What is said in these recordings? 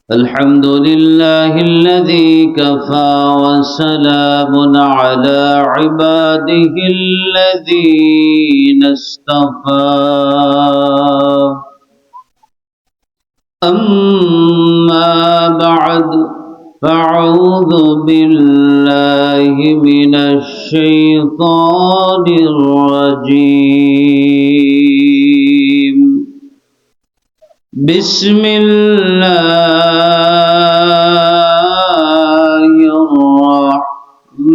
الحمد لله الذي كفى وسلام على عباده الذين اصطفى أما بعد فأعوذ بالله من الشيطان الرجيم بسم الله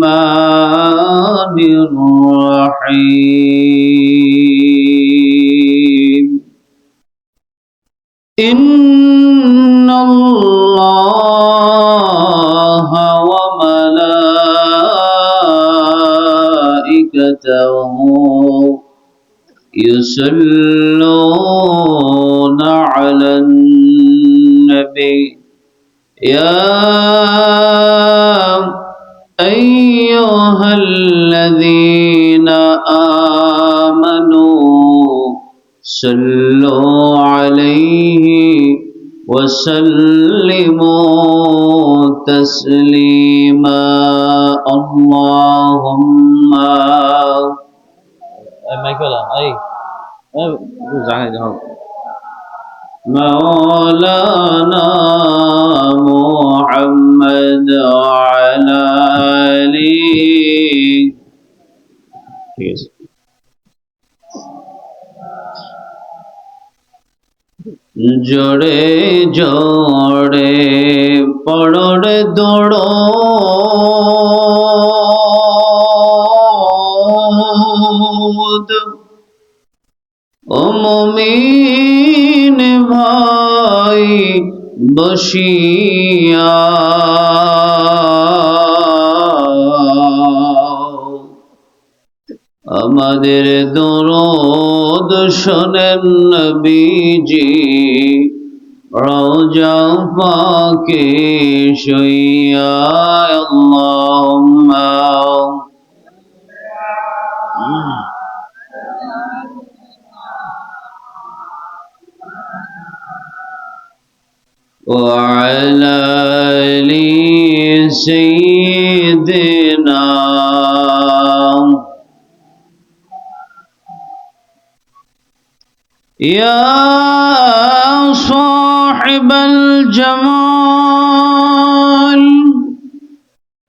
الرحمن الرحيم إن الله وملائكته يصلون على النبي يا أيها الذين آمنوا صلوا عليه وسلموا تسليما اللهم مولانا محمد وعلى آله জোরে জোরে পড়ে দৌড়ো ও মুমিন ভাই বসিয়া আমাদের দরদ শোনেন নবীজি রওজা পাকে শুইয়া আল্লাহুম্মা وعلى آل سيدنا يا صاحب الجمال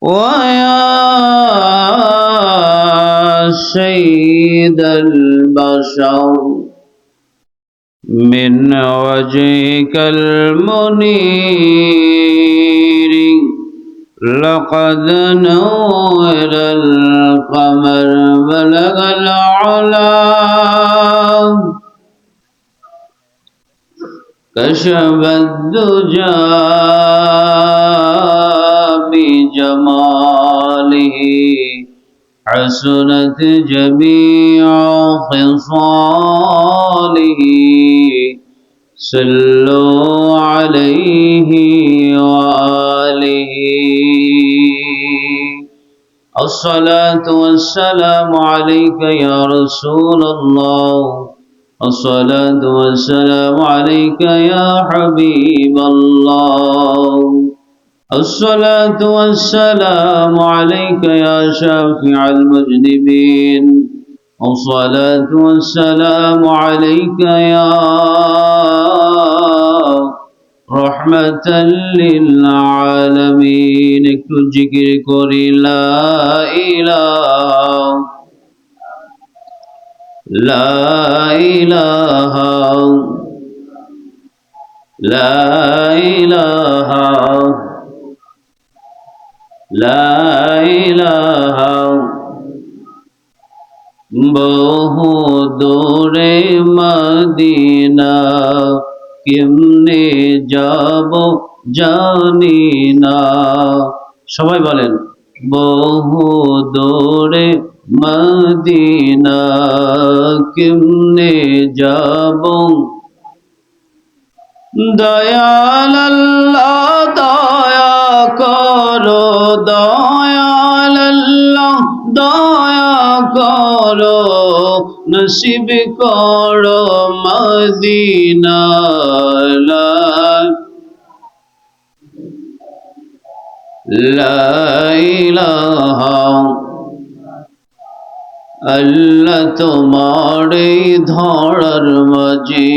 ويا سيد البشر من وجهك المنير لقد نور القمر بلغ العلا كشف الدجى بجماله حسنت جميع خصاله صلوا عليه وآله الصلاة والسلام عليك يا رسول الله الصلاة والسلام عليك يا حبيب الله الصلاة والسلام عليك يا شافع المذنبين الصلاة والسلام عليك يا رحمة للعالمين একটু জিকির করি লা ইলাহা লা ইলাহা বহু দূরে মদিনা কেমনে যাব জানি না সবাই বলেন বহু দূরে মদিনা কেমনে যাব দয়াল আল্লাহ দয়া করো দয়াল আল্লাহ দয়া করো নসিব করো মদিনা লা ইলাহা আল্লাহ তোমার এই ধরার মাঝে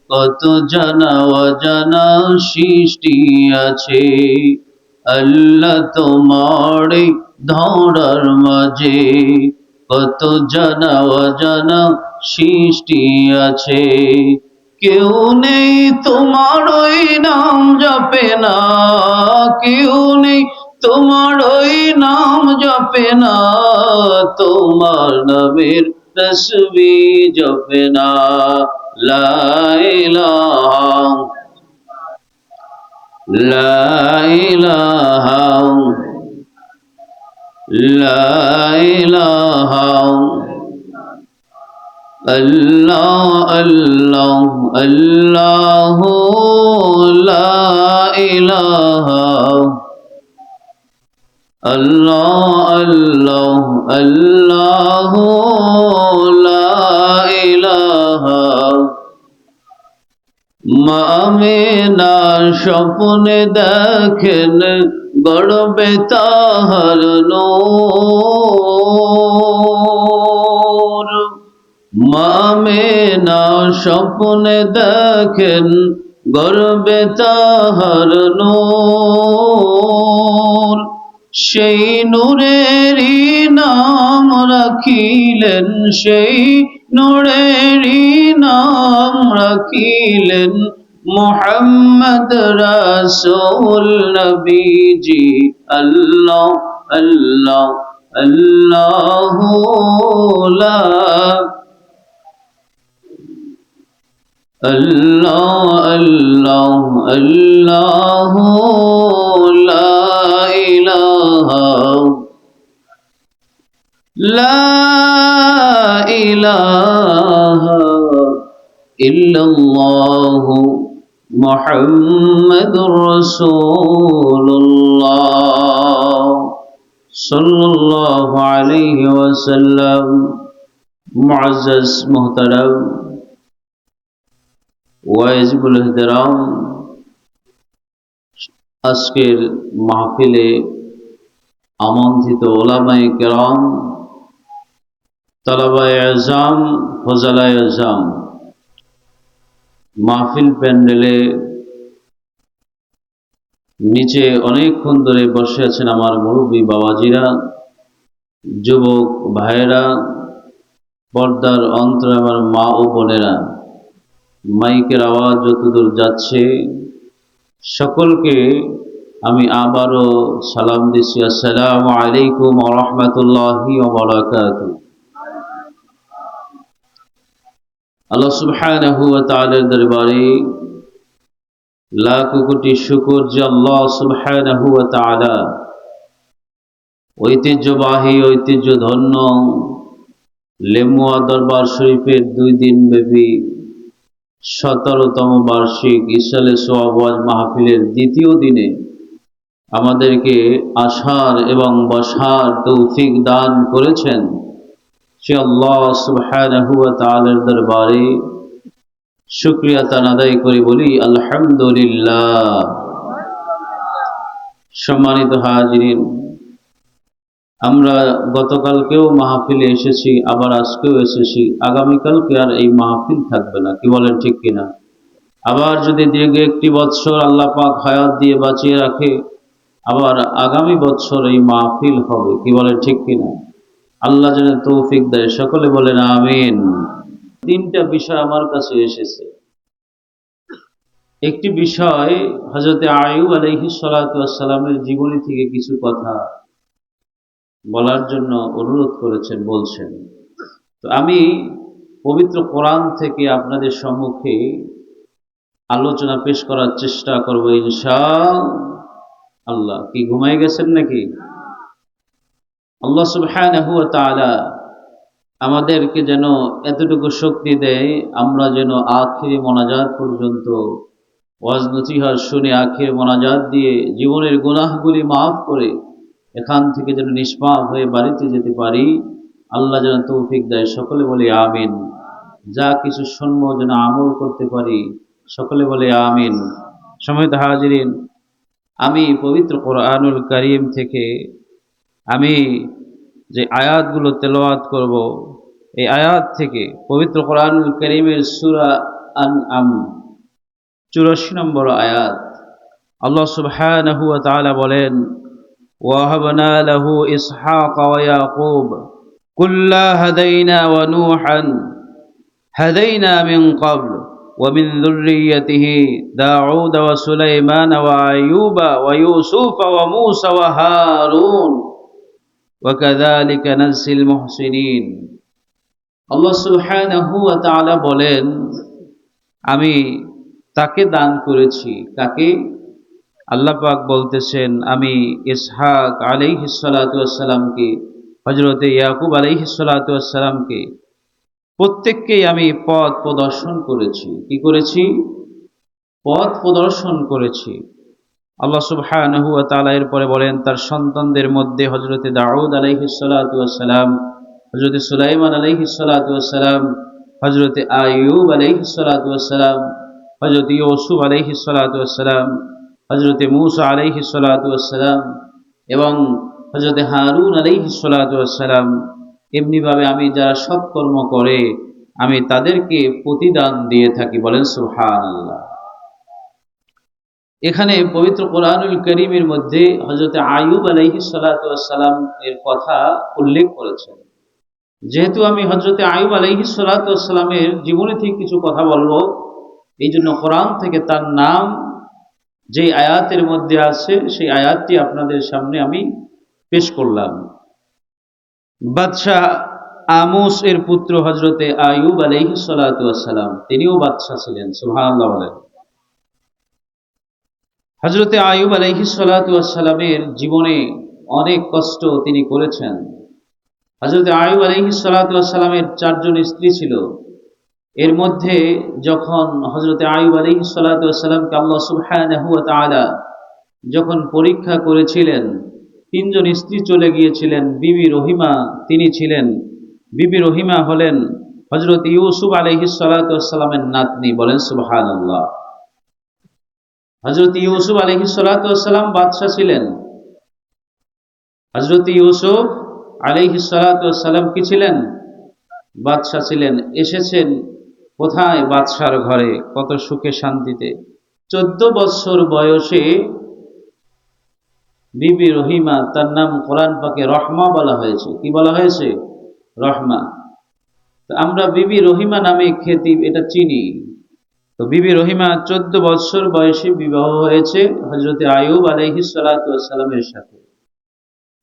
কত জানা অজানা সৃষ্টি আছে। আল্লাহ তোমার এই ধরার মাঝে কত জানা অজানা সৃষ্টি আছে। কেউ নেই তোমার ওই নাম জপে না, কেউ নেই তোমার ওই নাম জপে না, তোমার নামের তসবিহ জপে না। লা ইলাহা লা ইলাহা লা ইলাহা আল্লাহ আল্লাহ আল্লাহ লা ইলাহা আল্লাহ আল্লাহ আল্লাহ লা ইলাহা। মা আমিনা স্বপ্নে দেখেন গড়বে তাহার নূর। মা আমিনা স্বপ্নে দেখেন গড়বে তাহার নূর। সেই নূরেরই নাম রাখিলেন, সেই নূরেরই নাম রাখিলেন মুহাম্মদ রাসূল নবীজি। আল্লাহ আল্লাহ আল্লাহ লা আল্লাহ আল্লাহ আল্লাহ লা ইলাহা লা ইলাহা ইল্লাল্লাহ মুহাম্মাদুর রাসূলুল্লাহ সাল্লাল্লাহু আলাইহি ওয়াসাল্লাম। মুআজ্জাজ মুহতারাম ওয়াইজিবুল ইহতিরাম, আজকের মাহফিলে আমন্ত্রিত ওলামায়ে কেরাম, তালাবায়ে আযম, ফজলায়ে আযম, মাহফিল প্যান্ডেলে নিচে অনেকক্ষণ ধরে বসে আছেন আমার মুরব্বী বাবাজিরা, যুবক ভাইয়েরা, পর্দার অন্তরে আমার মা ও বোনেরা, মাইকের আওয়াজ যতদূর যাচ্ছে সকলকে আমি আবারও সালাম দিচ্ছি। আসসালামু আলাইকুম ওয়া রাহমাতুল্লাহি ওয়া বারাকাতুহু। আল্লাহ সুবহানাহু ওয়া তাআলার দরবারে লাখ কোটি শুকর যে আল্লাহ সুবহানাহু ওয়া তাআলা ঐতিহ্যবাহী ঐতিহ্যধন্য লেমুয়া দরবার শরীফের 2 দিন ব্যাপী 17তম বার্ষিক ইসালে সোয়াব ওয়াজ মাহফিলের দ্বিতীয় দিনে আমাদেরকে আসার এবং বসার তৌফিক দান করেছেন। সে আল্লাহ সুবহানাহু ওয়া তাআলার দরবারে শুকরিয়া তান আদায় করে বলি আলহামদুলিল্লাহ। সম্মানিত হাজিরিন, আমরা গতকালকেও মাহফিলে এসেছি, আবার আজকেও এসেছি, আগামীকালকে আর এই মাহফিল থাকবে না, কি বলেন ঠিক কিনা? আবার যদি দীর্ঘ 1 বৎসর আল্লাহ পাক হায়াত দিয়ে বাঁচিয়ে রাখে, আবার আগামী বৎসর এই মাহফিল হবে, কি বলেন ঠিক কিনা? আল্লাহ যেন তৌফিক দেয়, সকলে বলেন আমিন। 3টা বিষয় আমার কাছে এসেছে। একটি বিষয় হযরত আইয়ুব আলাইহিস সালাতু ওয়াস সালামের জীবনী থেকে কিছু কথা বলার জন্য অনুরোধ করেছেন, বলছেন। তো আমি পবিত্র কোরআন থেকে আপনাদের সম্মুখে আলোচনা পেশ করার চেষ্টা করব ইনশাআল্লাহ। কি ঘুমাই গেছেন নাকি? আল্লাহ সুবহানাহু ওয়া তাআলা আমাদেরকে যেন এতটুকু শক্তি দেয়, আমরা যেন আখিরি মোনাজাত পর্যন্ত ওয়াজ নসিহত শুনে আখিরি মোনাজাত দিয়ে জীবনের গুনাহগুলি মাফ করে এখান থেকে যেন নিষ্পাপ হয়ে বাড়িতে যেতে পারি। আল্লাহ যেন তৌফিক দেয়, সকলে বলে আমিন। যা কিছু শুনবো যেন আমল করতে পারি, সকলে বলে আমিন। সম্মানিত হাজিরিন, আমি পবিত্র কোরআনুল কারীম থেকে আমি যে আয়াতগুলো তেলাওয়াত করব, এই আয়াত থেকে পবিত্র কোরআনুল কারীমের সূরা আনআম 84 নম্বর আয়াত, আল্লাহ সুবহানাহু ওয়া তাআলা বলেন, ওয়াহাবনা লাহু ইসহাক ওয়া ইয়াকুব কুল্লা হাদাইনা ওয়া নূহান হাদাইনা মিন ক্বাবল ওয়া মিন যুররিয়্যাতিহি দাউদ ওয়া সুলাইমান ওয়া আইয়ুবা ওয়া ইউসুফ ওয়া মূসা ওয়া হারুন ওয়া কাযালিকা নাজজিল মুহসিনিন। আল্লাহ সুবহানাহু ওয়া তাআলা বলেন, আমি তাকে দান করেছি। কাকে? আল্লাহ পাক বলতেছেন, আমি ইসহাক আলাইহিস সালাতু ওয়াস সালামকে, হযরতে ইয়াকুব আলাইহিস সালাতু ওয়াস সালামকে প্রত্যেককেই আমি পথ প্রদর্শন করেছি। কি করেছি? পথ প্রদর্শন করেছি। আল্লাহ সুবহানাহু ওয়া তাআলা এরপরে বলেন, তার সন্তানদের মধ্যে হযরতে দাউদ আলাইহিস সালাতু ওয়াস সালাম, হযরতে সুলাইমান আলাইহিস সালাতু ওয়াস সালাম, হযরতে আইয়ুব আলাইহিস সালাতু ওয়াস সালাম, হযরতে ইউসুফ আলাইহিস সালাতু ওয়াস সালাম, হযরতে মূসা আলাইহিস সালাতু ওয়াস সালাম এবং হযরতে হারুন আলাইহিস সালাতু ওয়াস সালাম। এমনিভাবে আমি যারা সৎকর্ম করে আমি তাদেরকে প্রতিদান দিয়ে থাকি। বলেন সুবহানাল্লাহ। এখানে পবিত্র কোরআনুল কারীমের মধ্যে হযরতে আইয়ুব আলাইহিস সালাতু ওয়াস সালাম এর কথা উল্লেখ করেছেন। যেহেতু আমি হযরতে আইয়ুব আলাইহিস সালাতু ওয়াস সালামের জীবনী থেকে কিছু কথা বলবো, এই জন্য কোরআন থেকে তার নাম যে আয়াতের মধ্যে আছে সেই আয়াতটি আপনাদের সামনে আমি পেশ করলাম। বাদশাহ আমুস এর পুত্র হযরতে আইয়ুব আলাইহিস সালাতু ওয়াস সালাম, তিনিও বাদশাহ ছিলেন। সুবহানাল্লাহ বলেন। হযরতে আইয়ুব আলাইহিস সালাতু ওয়াস সালামের জীবনে অনেক কষ্ট তিনি করেছেন। হযরতে আইয়ুব আলাইহিস সালাতু ওয়াস সালামের 4 জন স্ত্রী ছিল। এর মধ্যে যখন হযরতে আইয়ুব আলাইহিস সালাতু ওয়াস সালামকে আল্লাহ সুবহানাহু ওয়া তাআলা যখন পরীক্ষা করেছিলেন, 3 জন স্ত্রী চলে গিয়েছিলেন। বিবি রহিমা তিনি ছিলেন। বিবি রহিমা হলেন হযরত ইউসুফ আলাইহিস সালাতু ওয়াস সালামের নাতনি। বলেন সুবহানাল্লাহ। হযরত ইউসুফ আলাইহিস সালাতু ওয়াস সালাম বাদশা ছিলেন। হযরত ইউসুফ আলাইহিস সালাতু ওয়াস সালাম কি ছিলেন? বাদশা ছিলেন। এসেছেন কোথায়? বাদশার ঘরে, কত সুখে শান্তিতে। 14 বছর বয়সে বিবি রহিমা, তার নাম কোরআন পাকে রহমা বলা হয়েছে। কি বলা হয়েছে? রহমা। তো আমরা বিবি রহিমা নামে খ্যাতি এটা চিনি। তো বিবি রহিমা 14 বছর বয়সে বিবাহ হয়েছে হযরতে আইয়ুব আলাইহিস সালাতু ওয়াস সালামের সাথে।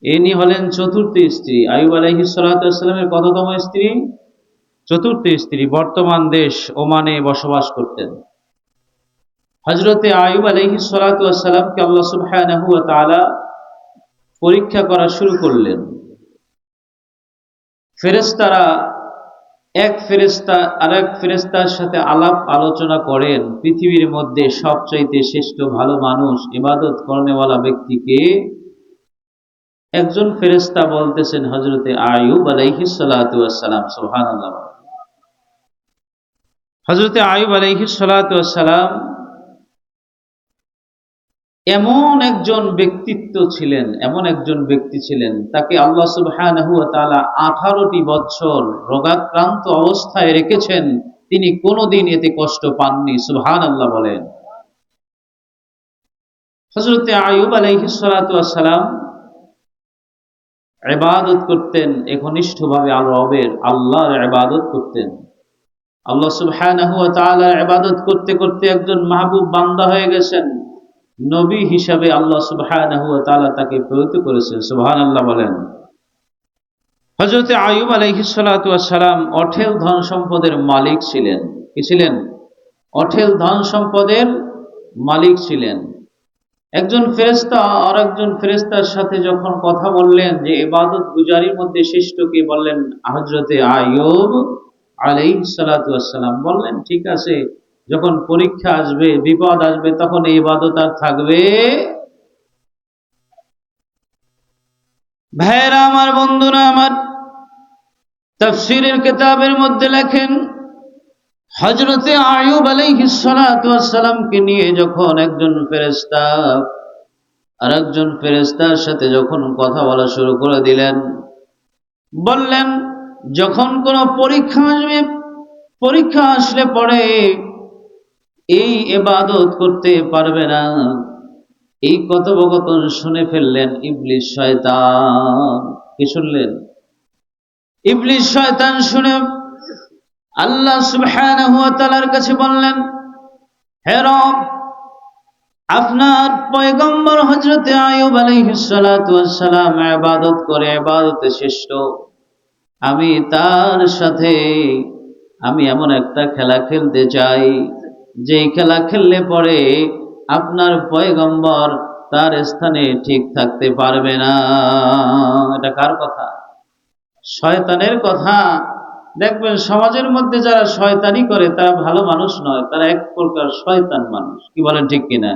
ইনি হলেন চতুর্থ স্ত্রী। আইয়ুব আলাইহিস সালাতু ওয়াস সালামের কততম স্ত্রী? চতুর্থ স্ত্রী। বর্তমান দেশ ওমানে বসবাস করতেন। হযরতে আইয়ুব আলাইহিস সালাতু ওয়াস সালামকে আল্লাহ সুবহানাহু ওয়া তাআলা পরীক্ষা করা শুরু করলেন। ফেরেশতারা এক ফেরেশতা আরেক ফেরেশতার সাথে আলাপ আলোচনা করেন, পৃথিবীর মধ্যে সবচাইতে শ্রেষ্ঠ ভালো মানুষ, ইবাদত করনেওয়ালা ব্যক্তিকে। একজন ফেরেশতা বলতেছেন হযরতে আইয়ুব আলাইহিস সালাতু ওয়াস সালাম। সুবহানাল্লাহ। হযরতে আইয়ুব আলাইহিস সালাতু ওয়াস সালাম এমন একজন ব্যক্তিত্ব ছিলেন, এমন একজন ব্যক্তি ছিলেন, তাকে আল্লাহ সুবহানাহু ওয়া তাআলা 18টি বছর রোগাক্রান্ত অবস্থায় রেখেছেন। তিনি কোনোদিন এতে কষ্ট পাননি। সুবহানাল্লাহ বলেন। হযরতে আইয়ুব আলাইহিস সালাতু ওয়াস সালাম ইবাদত করতেন, একনিষ্ঠভাবে আল্লাহর ইবাদত করতেন। আল্লাহ সুবহানাহু ওয়া তাআলার ইবাদত করতে করতে একজন মাহবুব বান্দা হয়ে গেছেন। নবী হিসাবে আল্লাহ সুবহানাহু ওয়া তাআলা তাকে প্রেরিত করেছেন। সুবহানাল্লাহ বলেন। হযরতে আইয়ুব আলাইহিস সালাতু ওয়াস সালাম অঢেল ধন সম্পদের মালিক ছিলেন। কি ছিলেন? অঢেল ধন সম্পদের মালিক ছিলেন। একজন ফেরেশতা আর একজন ফেরেশতার সাথে যখন কথা বললেন যে ইবাদত গুজারির মধ্যে শ্রেষ্ঠ কে, বললেন হযরতে আইয়ুব আলাইহিস সালাতু ওয়াস সালাম। বললেন ঠিক আছে, যখন পরীক্ষা আসবে, বিপদ আসবে, তখন এই ইবাদত আর থাকবে। ভাইরা আমার, বন্ধুরা আমার, তাফসীরের কিতাবের মধ্যে লেখেন হযরতে আইয়ুব আলাইহিস সালাতু ওয়াস সালামকে নিয়ে যখন একজন ফেরেশতা আর একজন ফেরেশতার সাথে যখন কথা বলা শুরু করে দিলেন, বললেন যখন কোনো পরীক্ষা আসবে, পরীক্ষা আসলে পরে এই ইবাদত করতে পারবে না। এই কথোপকথন শুনে ফেললেন ইবলিস শয়তান। কি শুনলেন? ইবলিস শয়তান শুনে আল্লাহ সুবহানাহু ওয়া তাআলার কাছে বললেন, হে রব, আপনার পয়গম্বর হযরত আইয়ুব আলাইহিস সালাতু ওয়াস সালাম ইবাদত করে ইবাদতে শ্রেষ্ঠ। আমি তার সাথে এমন একটা খেলা খেলতে চাই, যেই খেলা খেললে পরে আপনার পয়গম্বর তার স্থানে ঠিক থাকতে পারবে না। এটা কার কথা? শয়তানের কথা। দেখবেন সমাজের মধ্যে যারা শয়তানি করে তারা ভালো মানুষ নয়, তারা এক প্রকার শয়তান মানুষ। কি বলেন ঠিক কিনা?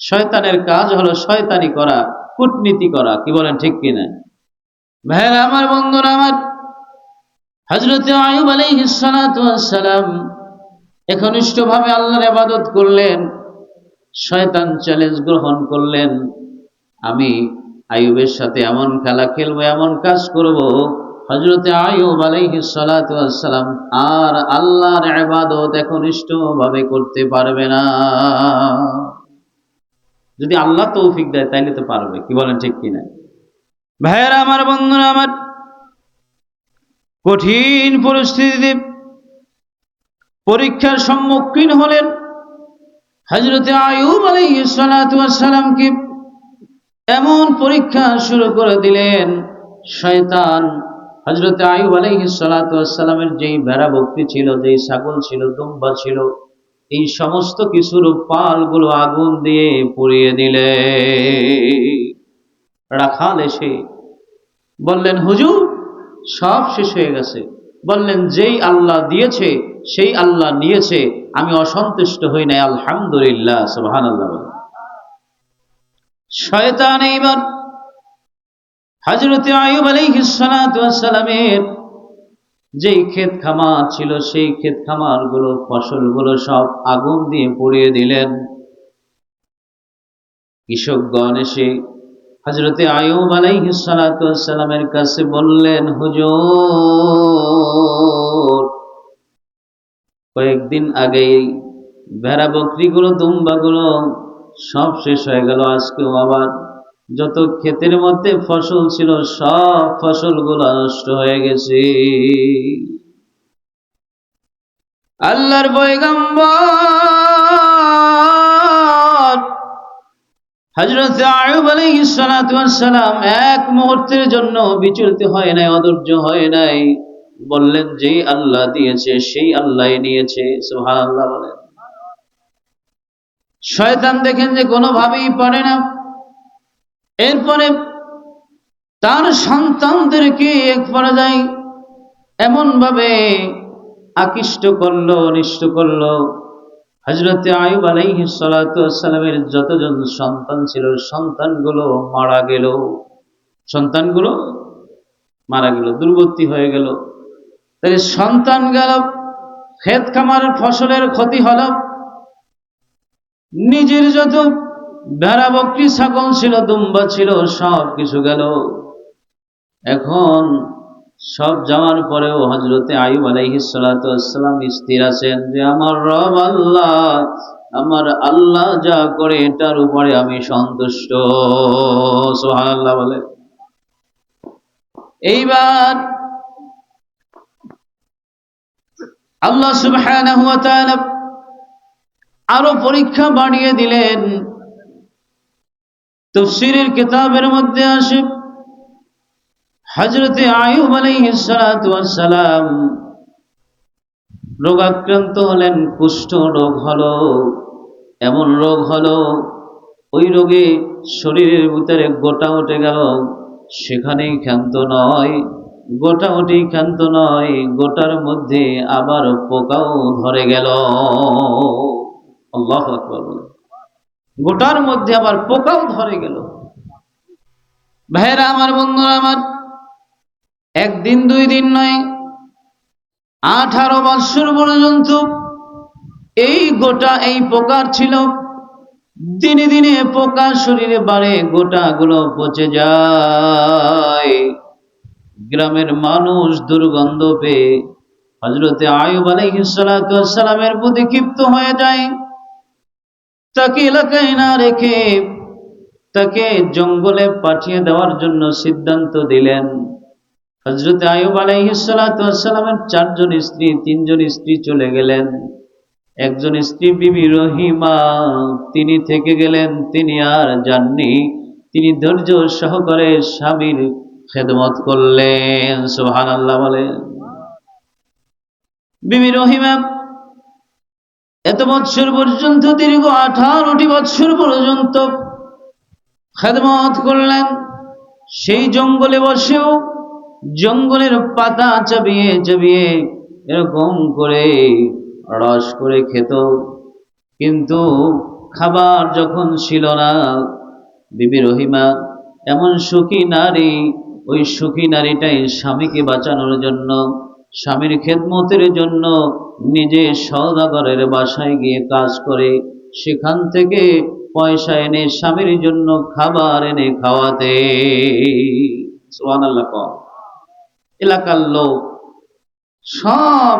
শয়তানের কাজ হলো শয়তানি করা, কূটনীতি করা। কি বলেন ঠিক কিনা? ভাইরা আমার, বন্ধুরা আমার, হযরত আইয়ুব আলাইহিস সালাতু ওয়াস সালাম একনিষ্ঠভাবে আল্লাহর ইবাদত করলেন। শয়তান চ্যালেঞ্জ গ্রহণ করলেন, আমি আইয়ুবের সাথে এমন খেলা খেলবো, এমন কাজ করব, হযরত আইয়ুব আলাইহিস সালাতু ওয়াস সালাম আর আল্লাহর ইবাদত একনিষ্ঠভাবে করতে পারবে না। যদি আল্লাহ তৌফিক দেয় তাইলে তো পারবে। কি বলেন ঠিক কিনা? ভাইয়েরা আমার, বন্ধুরা আমার, কঠিন পরিস্থিতিতে পরীক্ষার সম্মুখীন হলেন হযরত আইয়ুব আলাইহিস সালাতু ওয়াস সালামকে। এমন পরীক্ষা শুরু করে দিলেন শয়তান। হযরত আইয়ুব আলাইহিস সালাতু ওয়াস সালামের যেই ভেড়া বকরি ছিল, যেই ছাগল ছিল, দুম্বা ছিল, এই সমস্ত কিছুর পালগুলো আগুন দিয়ে পুড়িয়ে দিলে। রাখাল এসে বললেন, হুজুর সব শেষ হয়ে গেছে। বললেন, যেই আল্লাহ দিয়েছে সেই আল্লাহ নিয়েছে, আমি অসন্তুষ্ট হই নাই, আলহামদুলিল্লাহ, সুবহানাল্লাহ। শয়তান এইবার হযরত আইয়ুব আলাইহিস সালাতু ওয়াস সালামের যেই ক্ষেত খামার ছিল, সেই ক্ষেত খামারগুলো, ফসলগুলো সব আগুন দিয়ে পুড়িয়ে দিলেন। কৃষকগণ এসে হযরত আইয়ুব আলাইহিস সালাতু ওয়াস সালামের কাছে বললেন, হুজুর, কয়েকদিন আগেই ভেড়া বকরিগুলো, দুম্বাগুলো সব শেষ হয়ে গেল। আজকেও আবার যত ক্ষেতের মধ্যে ফসল ছিল সব ফসলগুলো নষ্ট হয়ে গেছে। আল্লাহর পয়গম্বর হযরত আইয়ুব আলাইহিস সালাতু ওয়াস সালাম এক মুহূর্তের জন্য বিচলিত হয় নাই, অধৈর্য হয় নাই। বললেন, যেই আল্লাহ দিয়েছে সেই আল্লাহই নিয়েছে, সুবহানাল্লাহ বলেন। শয়তান দেখেন যে কোনোভাবেই পারে না। এরপরে তার সন্তানদেরকে এক পর্যায়ে এমন ভাবে আকৃষ্ট করলো, অনিষ্ট করলো, হযরত আইয়ুব আলাইহিস সালাতু ওয়াস সালামের যতজন সন্তান ছিল সন্তানগুলো মারা গেল। সন্তানগুলো মারা গেল, দুর্গতি হয়ে গেল। তাই সন্তান গেল, ক্ষেত খামারের ফসলের ক্ষতি হলো, নিজের যত ভেড়া বকরি ছাগল ছিল, দুম্বা ছিল, সব কিছু গেল। এখন সব যাওয়ার পরেও হযরত আইয়ুব আলাইহিস সালাতু ওয়াস সালাম স্থির আছেন যে আমার রব আল্লাহ, আমার আল্লাহ যা করে এটার উপরে আমি সন্তুষ্ট, সুবহানাল্লাহ বলে। এইবার আল্লাহ সুবহানাহু ওয়া তাআলা আরো পরীক্ষা বাড়িয়ে দিলেন। তাফসীরের কিতাবের মধ্যে আসে হযরত আইয়ুব আলাইহিস সালাতু ওয়াস সালাম রোগাক্রান্ত হলেন, কুষ্ঠ রোগ হলো। এমন রোগ হলো, ওই রোগে শরীরের ভিতরে গোটা উঠে গেল। সেখানেই ক্ষান্ত নয়, গোটা উঠেই ক্ষান্ত নয়, গোটার মধ্যে আবার পোকাও ধরে গেল। আল্লাহু আকবার বলেন। গোটার মধ্যে আবার পোকাও ধরে গেল। ভাইরা আমার, বন্ধুরা আমার, একদিন দুই দিন নয়, 18 বৎসর পর্যন্ত এই গোটা এই প্রকার ছিল। দিনে দিনে পোকা শরীরে বাড়ে, গোটাগুলো পচে যায়। গ্রামের মানুষ দুর্গন্ধ পেয়ে হযরতে আইয়ুব আলাইহিস সালাতু ওয়াস সালামের প্রতি ক্ষিপ্ত হয়ে যায়। তাকে এলাকায় না রেখে তাকে জঙ্গলে পাঠিয়ে দেওয়ার জন্য সিদ্ধান্ত দিলেন। হযরতে আইয়ুব আলাইহিস সালাতু ওয়াস সালামের 4 জন স্ত্রী, 3 জন স্ত্রী চলে গেলেন। একজন স্ত্রী বিবি রহিমা, তিনি থেকে গেলেন, তিনি আর যাননি। তিনি ধৈর্য সহকারে স্বামীর খেদমত করলেন। সুবহানাল্লাহ বলেন। বিবি রহিমা এত বৎসর পর্যন্ত, দীর্ঘ 18টি বৎসর পর্যন্ত খেদমত করলেন। সেই জঙ্গলে বসেও জঙ্গলের পাতা চাবিয়ে চাবিয়ে এরকম করে রস করে খেত। কিন্তু খাবার যখন ছিল না, বিবি রহিমা এমন সুখী নারী, ওই সুখী নারীটাই স্বামীকে বাঁচানোর জন্য, স্বামীর খেদমতের জন্য নিজে সওদাগরের বাসায় গিয়ে কাজ করে সেখান থেকে পয়সা এনে স্বামীর জন্য খাবার এনে খাওয়াতে। সুবহানাল্লাহ। এলাকার লোক, সব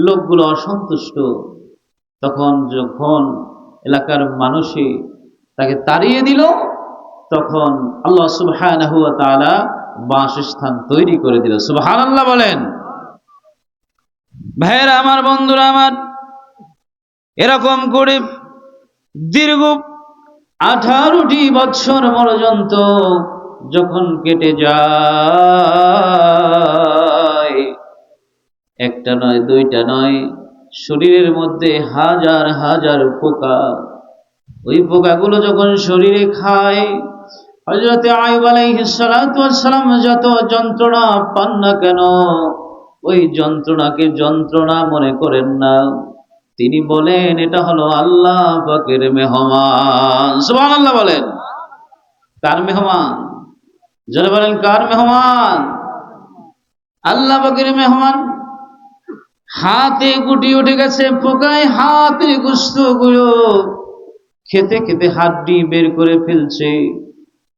লোকগুলো অসন্তুষ্ট। তখন যখন এলাকার মানুষই তাকে তাড়িয়ে দিল, তখন আল্লাহ সুবহানাহু ওয়া তাআলা বাসস্থান তৈরি করে দিল। সুবহানাল্লাহ বলেন। ভাইয়েরা আমার, বন্ধুরা আমার, এরকম করে দীর্ঘ 18টি বৎসর পর্যন্ত যখন কেটে যায়, একটা নয়, দুইটা নয়, শরীরের মধ্যে হাজার হাজার পোকা। ওই পোকাগুলো যখন শরীরে খায়, হযরতে আইয়ুব আলাইহিস সালাতু ওয়াস সালাম যত যন্ত্রণা পান না কেন, ওই যন্ত্রণাকে যন্ত্রণা মনে করেন না। তিনি বলেন, এটা হলো আল্লাহ পাকের মেহমান। সুবহানাল্লাহ বলেন। কার মেহমান? যারা বলেন কার মেহমান? আল্লাহ পাকের মেহমান। হাতে গুটি উঠে গেছে, পোকায় হাতের গোশতগুলো খেতে খেতে হাড্ডি বের করে ফেলছে।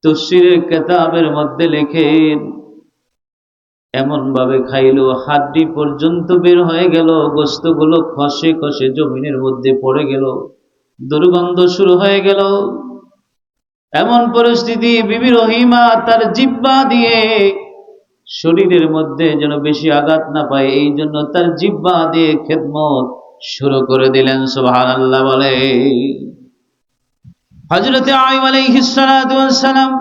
তাফসীরের কিতাবের মধ্যে লেখেন, এমন ভাবে খাইলো হাড্ডি পর্যন্ত বের হয়ে গেল, গোশতগুলো খসে খসে জমিনের মধ্যে পড়ে গেল, দুর্গন্ধ শুরু হয়ে গেল। এমন পরিস্থিতি, বিবি রহিমা তার জিহ্বা দিয়ে শরীরের মধ্যে যেন বেশি আঘাত না পায়, এই জন্য তার জিহ্বা দিয়ে খেদমত শুরু করে দিলেন। সুবহানাল্লাহ বলে। হযরতে আইয়ুব আলাইহিস সালাতু ওয়াস সালাম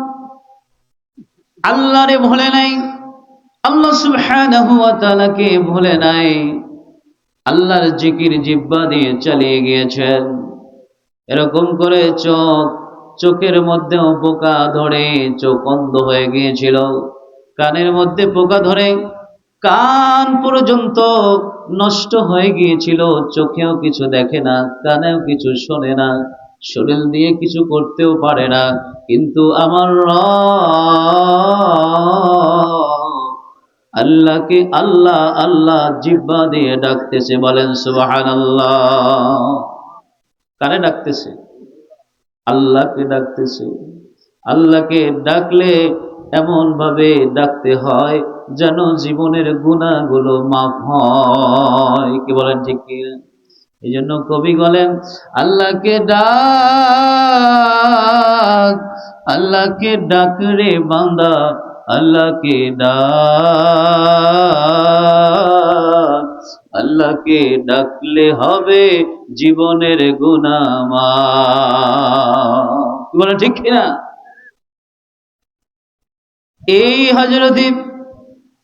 আল্লাহরে ভুলে নাই, আল্লাহ সুবহানাহু ওয়া তাআলাকে ভুলে নাই, আল্লাহর জিকির জিহ্বা দিয়ে চালিয়ে গিয়েছেন। এরকম করে চোখের মধ্যেও পোকা ধরে, চোখ অন্ধ হয়ে গিয়েছিল। কানের মধ্যে পোকা ধরে কান পর্যন্ত নষ্ট হয়ে গিয়েছিল। চোখেও কিছু দেখে না, কানেও কিছু শোনে না, শরীর দিয়ে কিছু করতেও পারে না। কিন্তু আমার আল্লাহকে আল্লাহ আল্লাহ জিহ্বা দিয়ে ডাকতেছে। বলেন সুবহানাল্লাহ। কারে ডাকতেছে? আল্লাহকে ডাকতেছে। আল্লাহকে ডাকলে এমন ভাবে ডাকতে হয় যেন জীবনের গুনাহগুলো মাফ হয়। কি বলেন ঠিক কি? এই জন্য কবি বলেন, আল্লাহকে ডাক, আল্লাহকে ডাক রে বান্দা, আল্লাহকে ডাক, আল্লাহকে ডাকলে হবে জীবনের গুনাহ মাফ। কি বলেন ঠিক কিনা? এই হযরত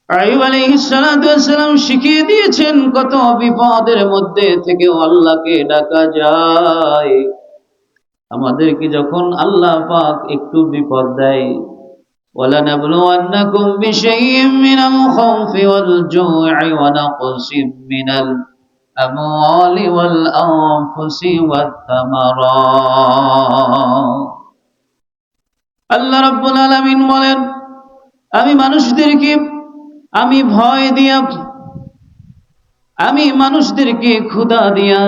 আইয়ুব আলাইহিস সালাতু ওয়াস সালাম শিখিয়ে দিয়েছেন, কত বিপদের মধ্যে থেকেও আল্লাহকে ডাকা যায়। আমাদেরকে যখন আল্লাহ পাক একটু বিপদ দেয়, ওয়ালানাবলুওয়ান্নাকুম বিশাইইম মিনাল খাউফি ওয়াল জু'i ওয়া নাকসিম মিনাল আমওয়ালি ওয়াল আনফুসি ওয়াত থামারাত। আল্লাহ রাব্বুল আলামিন বলেন, আমি মানুষদেরকে আমি ভয় দিয়া, আমি মানুষদেরকে ক্ষুধা দিয়া,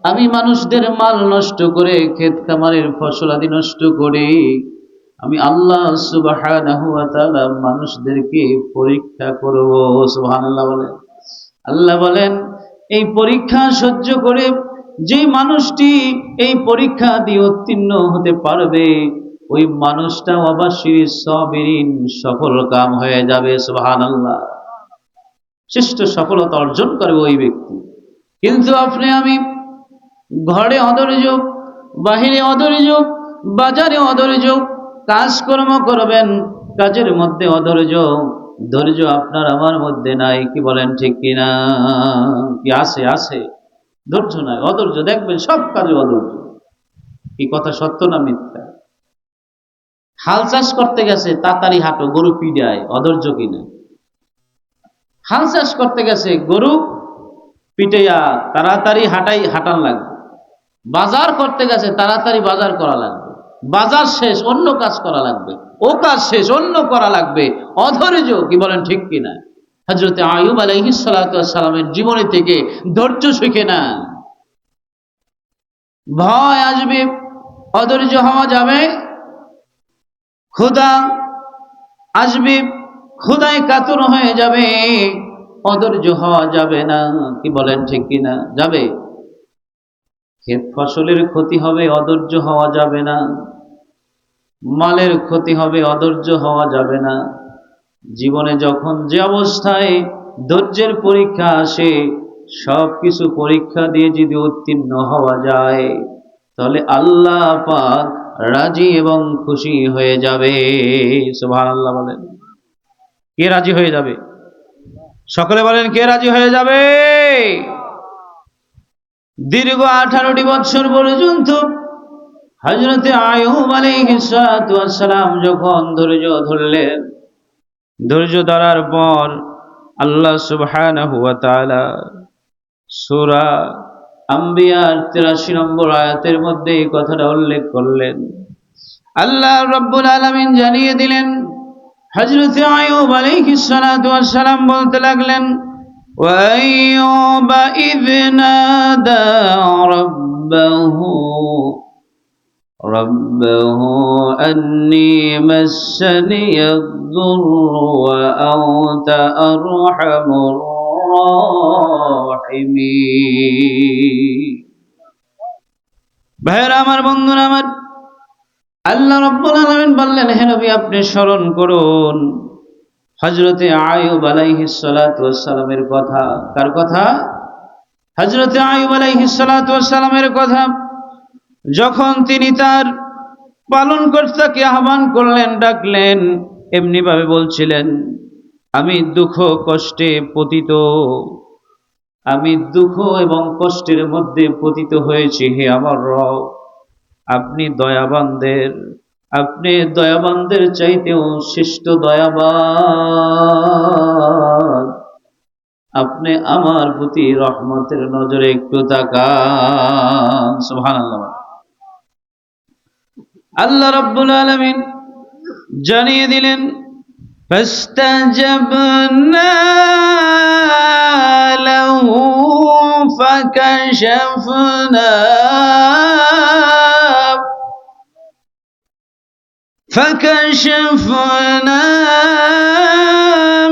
আমি মানুষদের মাল নষ্ট করে, ক্ষেত খামারের ফসল আদি নষ্ট করে আমি আল্লাহ সুবহানাহু ওয়া তাআলা মানুষদেরকে পরীক্ষা করব। সুবহানাল্লাহ বলেন। আল্লাহ বলেন এই পরীক্ষা সহ্য করে যে মানুষটি এই পরীক্ষা দিয়ে উত্তীর্ণ হতে পারবে ওই মানুষটা অবশ্যই সাবিরিন, সফল কাম হয়ে যাবে। সুবহানাল্লাহ। শ্রেষ্ঠ সফলতা অর্জন করবে ওই ব্যক্তি। কিন্তু আপনি আমি ঘরে অধৈর্য, বাহিরে অধৈর্য, বাজারে অধৈর্য, কাজকর্ম করবেন, কাজের মধ্যে অধৈর্য, ধৈর্য আপনার আমার মধ্যে নাই। কি বলেন ঠিক কিনা? কি আছে? আছে ধৈর্য নাই, অধৈর্য। দেখবেন সব কাজে অধৈর্য। কি কথা সত্য না মিথ্যা? হাল চাষ করতে গেছে, তাড়াতাড়ি হাঁটো, গরু পিডায়, অধৈর্য কিনা? হাল চাষ করতে গেছে, গরু পিটাইয়া তাড়াতাড়ি হাঁটান লাগবে। বাজার করতে গেছে, তাড়াতাড়ি বাজার করা লাগবে। বাজার শেষ, অন্য কাজ করা লাগবে। ও কাজ শেষ, অন্য করা লাগবে। অধৈর্য। কি বলেন ঠিক কিনা? হযরত আইয়ুব আলাইহিস সালাতু ওয়াস সালামের জীবনী থেকে ধৈর্য শিখে না। ভয় আসবে, অধৈর্য হওয়া যাবে। ক্ষুধা আসবে, ক্ষুধায় কাতর হয়ে যাবে, অধৈর্য হওয়া যাবে না। কি বলেন ঠিক কিনা? যাবে। ক্ষেত ফসলের ক্ষতি হবে, অধৈর্য হওয়া যাবে না। মালের ক্ষতি হবে, অধৈর্য হওয়া যাবে না। জীবনে যখন যে অবস্থায় ধৈর্যের পরীক্ষা আসে, সবকিছু পরীক্ষা দিয়ে যদি উত্তীর্ণ হওয়া যায় তাহলে আল্লাহ পাক রাজি এবং খুশি হয়ে যাবে। সুবহানাল্লাহ বলেন। কে রাজি হয়ে যাবে? সকলে বলেন, কে রাজি হয়ে যাবে? দীর্ঘ 18টি বছর পর্যন্ত হযরতে আইয়ুব আলাইহিস সালাতু ওয়াস সালাম যখন ধৈর্য ধরলেন, ধৈর্য ধরার পর আল্লাহ সুবহানাহু ওয়া তাআলা সূরা আম্বিয়ার 83 নম্বর আয়াতের মধ্যে এই কথাটা উল্লেখ করলেন। আল্লাহ রাব্বুল আলামিন জানিয়ে দিলেন, হযরতে আইয়ুব আলাইহিস সালাতু ওয়াস সালাম বলতে লাগলেন, ওয়া আইয়ুব ইয নাদা ربه أني مسني الضر وأنت أرحم الراحمين। ভাইরা আমার, বন্ধুরা আমার, আল্লাহ রাব্বুল আলামিন বললেন, হে নবী আপনি স্মরণ করুন হযরতে আইয়ুব আলাইহিস সালাতু ওয়াস সালামের কথা। কার কথা? হযরতে আইয়ুব আলাইহিস সালাতু ওয়াস সালামের কথা। যখন তিনি তার পালনকর্তাকে আহ্বান করলেন, ডাকলেন, এমনি ভাবে বলছিলেন, আমি দুঃখ কষ্টে পতিত, আমি দুঃখ এবং কষ্টের মধ্যে পতিত হয়েছি। হে আমার রব, আপনি দয়াবানদের চাইতেও শ্রেষ্ঠ দয়াবান। আপনি আমার প্রতি রহমতের নজরে একটু তাকান। সুবহানাল্লাহ। আল্লাহ রাব্বুল আলামিন জানিয়ে দিলেন, ফাস্তাজাবনা লাহু ফাকাশাফনা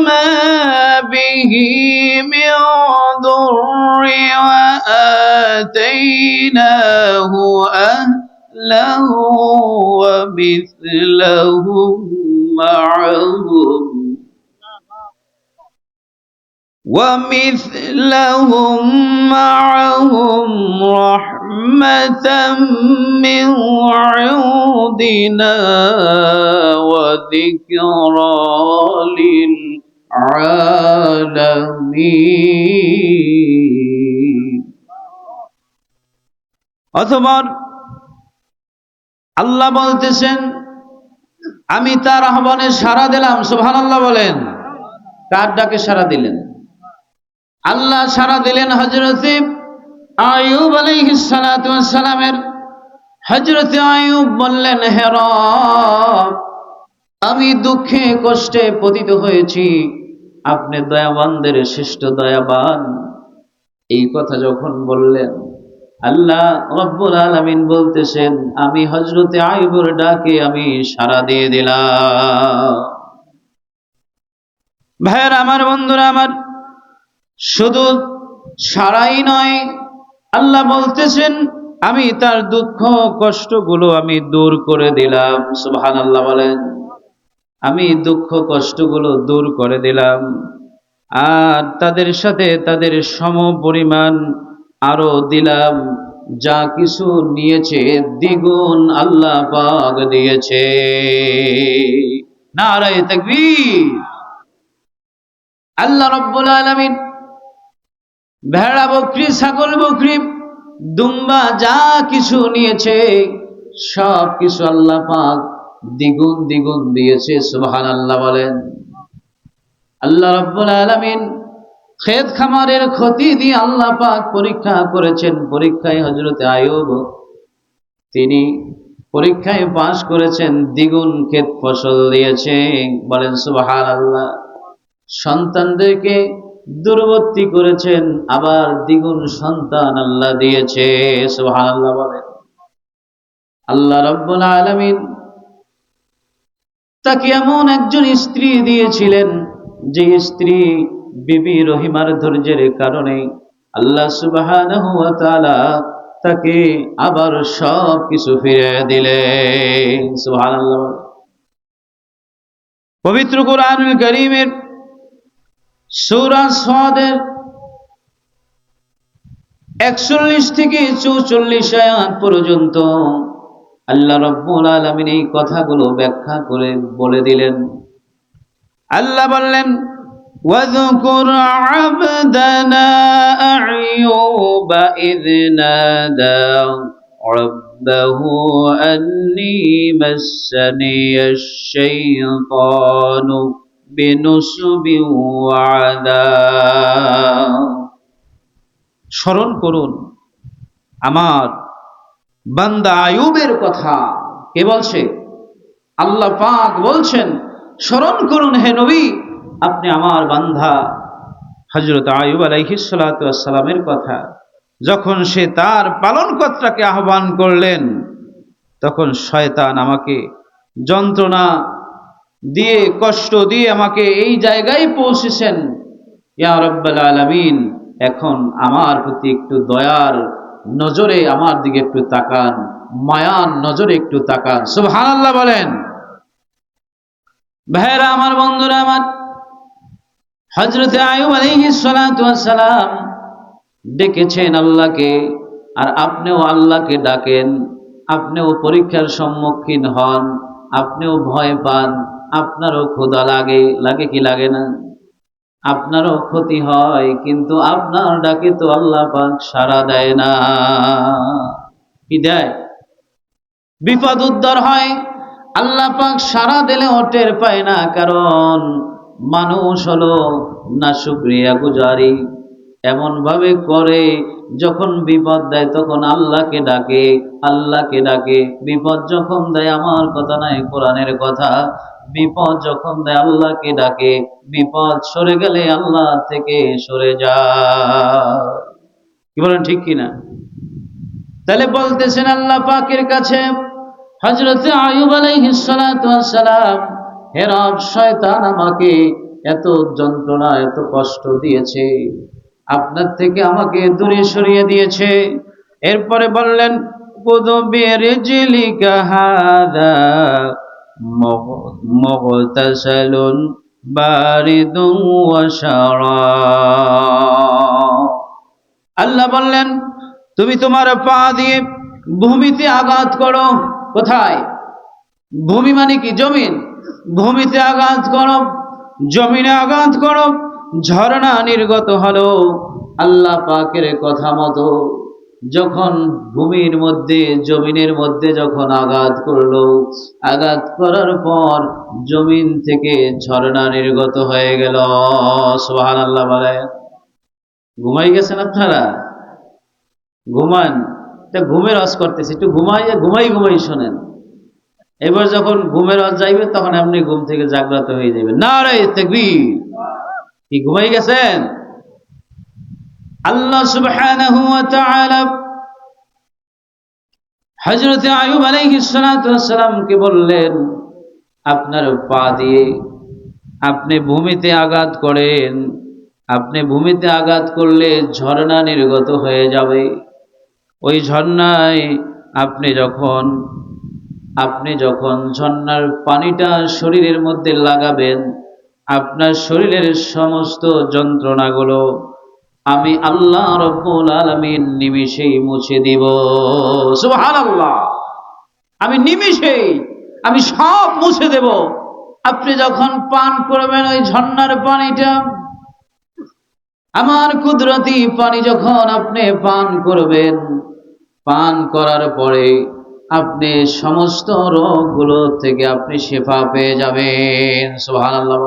মা বিহি মিন দুররি ওয়া আতাইনাহু له ومثلهم معهم رحمة من عندنا وذكرى للعالمين। অথবা আল্লাহ বলতেছেন, আমি তার আহ্বানে সাড়া দিলাম। সুবহানাল্লাহ বলেন। কার ডাকে সাড়া দিলেন? আল্লাহ সাড়া দিলেন হযরতে আইয়ুব আলাইহিস সালাতু ওয়াস সালামের। হযরতে আইয়ুব বললেন, হে রব, আমি দুঃখে কষ্টে পতিত হয়েছি, আপনি দয়াবানদের শ্রেষ্ঠ দয়াবান। এই কথা যখন বললেন, আল্লাহ রব্বুল আলামিন বলতেছেন, আমি হযরতে আইয়ুবের ডাকে আমি সাড়া দিয়ে দিলাম। ভাইয়েরা আমার, বন্ধুরা আমার, শুধু সাড়াই নয়, আল্লাহ বলতেছেন আমি তার দুঃখ কষ্টগুলো আমি দূর করে দিলাম। সুবহানাল্লাহ বলেন। আমি দুঃখ কষ্টগুলো দূর করে দিলাম, আর তাদের সাথে তাদের সম পরিমাণ আরো দিলাম। যা কিছু নিয়েছে দ্বিগুণ আল্লাহ পাক দিয়েছে। নারায়ে তাকবীর। আল্লাহ রাব্বুল আলামিন ভেড়া বকরি ছাগল বকরি দুম্বা যা কিছু নিয়েছে সব কিছু আল্লাহ পাক দ্বিগুণ দ্বিগুণ দিয়েছে। সুবহানাল্লাহ বলেন। আল্লাহ রাব্বুল আলামিন খেত খামারের ক্ষতি দিয়ে আল্লাহ পাক পরীক্ষা করেছেন। পরীক্ষায় হযরত আইয়ুব তিনি পরীক্ষায় পাশ করেছেন, দ্বিগুণ ক্ষেত ফসল দিয়েছে। বলেন সুবহানাল্লাহ। সন্তানদেরকে দূরবর্তী করেছেন, আবার দ্বিগুণ সন্তান আল্লাহ দিয়েছে। সুবহানাল্লাহ বলেন। আল্লাহ রাব্বুল আলামিন তাকে এমন একজন স্ত্রী দিয়েছিলেন, যে স্ত্রী বিবি রহিমার ধৈর্যের কারণে আল্লাহ সুবহানাহু ওয়া তাআলা তাকে আবার সব কিছু ফিরিয়ে দিলেন। সুবহানাল্লাহ। পবিত্র কোরআনুল কারীমের সূরা সাদের 41 থেকে 44 আয়াত পর্যন্ত আল্লাহ রাব্বুল আলামিন এই কথাগুলো ব্যাখ্যা করে বলে দিলেন। আল্লাহ বললেন, ওয়াযকুর আবদানা আইয়ুবা ইয নাদা রাব্বাহু আন্নী মাসসানিয়াশ শাইতানু বিনুসবিন ওয়া আযাব। স্মরণ করুন আমার বান্দা আইয়ুবের কথা। কে বলছে? আল্লাহ পাক বলছেন, স্মরণ করুন হে নবী, আপনি আমার বান্দা হযরত আইয়ুব আলাইহিস সালাতু ওয়াস সালামের কথা। যখন সে তার পালনকর্তাকে আহ্বান করলেন, তখন শয়তান আমাকে যন্ত্রণা দিয়ে কষ্ট দিয়ে আমাকে এই জায়গায় পৌঁছেছেন। ইয়া রাব্বাল আলামিন, এখন আমার প্রতি একটু দয়ার নজরে আমার দিকে একটু তাকান, মায়ার নজরে একটু তাকান। সুবহানাল্লাহ বলেন। ভাইরা আমার, বন্ধুরা আমার, হযরতে আইয়ুব আলাইহিস সালাতু ওয়াস সালাম ডেকেছেন আল্লাহকে, আর আপনিও আল্লাহকে ডাকেন। আপনিও পরীক্ষার সম্মুখীন হন, আপনিও ভয় পান, আপনারও ক্ষুধা লাগে, লাগে কি লাগে না? আপনারও ক্ষতি হয়, কিন্তু আপনার ডাকে তো আল্লাহ পাক সাড়া দেয় না। কি দেয়? বিপদ উদ্ধার হয়, আল্লাহ পাক সাড়া দিলেও টের পায় না, কারণ মানুষ হলো নাশুকরিয়া গুজারি। এমন ভাবে করে, যখন বিপদ দেয় তখন আল্লাহকে ডাকে, আল্লাহকে ডাকে। বিপদ যখন দেয় আমার কথা নাই, কোরআনের কথা। বিপদ যখন দেয় আল্লাহকে ডাকে, বিপদ সরে গেলে আল্লাহ থেকে সরে যায়। কি বলেন, ঠিক কিনা? তাহলে বলতেছেন আল্লাহ পাকের কাছে হযরতে আইয়ুব আলাইহিস সালাতু ওয়াস সালাম, হে রব, শয়তান আমাকে এত যন্ত্রণা এত কষ্ট দিয়েছে, আপনার থেকে আমাকে দূরে সরিয়ে দিয়েছে। এরপরে বললেন, কুদবিরজিলিকা হাদা মুগতাসালুন বারিদুন ওয়া শারাব। আল্লাহ বললেন, তুমি তোমার পা দিয়ে ভূমিতে আঘাত করো। কোথায়? ভূমি মানে কি? জমিন। ভূমিতে আঘাত করো, জমিনে আঘাত করো, ঝর্ণা নির্গত হলো। আল্লাহ পাকের কথা মতো যখন ভূমির মধ্যে জমিনের মধ্যে যখন আঘাত করলো, আঘাত করার পর জমিন থেকে ঝর্ণা নির্গত হয়ে গেল। সুবহানাল্লাহ বলে। ঘুমাই গেছেন আপনারা? ঘুমান। ঘুমের রস করতেছে, একটু ঘুমাই ঘুমাই শোনেন। এবার যখন ঘুমের রস যাইবে তখন আপনি ঘুম থেকে জাগ্রত হয়ে যাবেন। নারায়ে তাকবীর। কি ঘুমাই গেছেন? আল্লাহ সুবহানাহু ওয়া তাআলা হযরত আইয়ুব আলাইহিস সালাতু ওয়াস সালামকে বললেন, আপনার পা দিয়ে আপনি ভূমিতে আঘাত করেন, আপনি ভূমিতে আঘাত করলে ঝর্ণা নির্গত হয়ে যাবে। ওই ঝর্ণায় আপনি যখন ঝর্ণার পানিটা শরীরের মধ্যে লাগাবেন, আপনার শরীরের সমস্ত যন্ত্রণাগুলো আমি আল্লাহ রাব্বুল আলামিন নিমিষেই মুছে দিব। সুবহানাল্লাহ। আমি নিমিষেই আমি সব মুছে দেব। আপনি যখন পান করবেন ওই ঝর্ণার পানিটা, আমার কুদরতি পানি যখন আপনি পান করবেন, পান করার পরে আপনি সমস্ত রোগগুলো থেকে আপনি শিফা পেয়ে যাবেন। সুবহানাল্লাহ।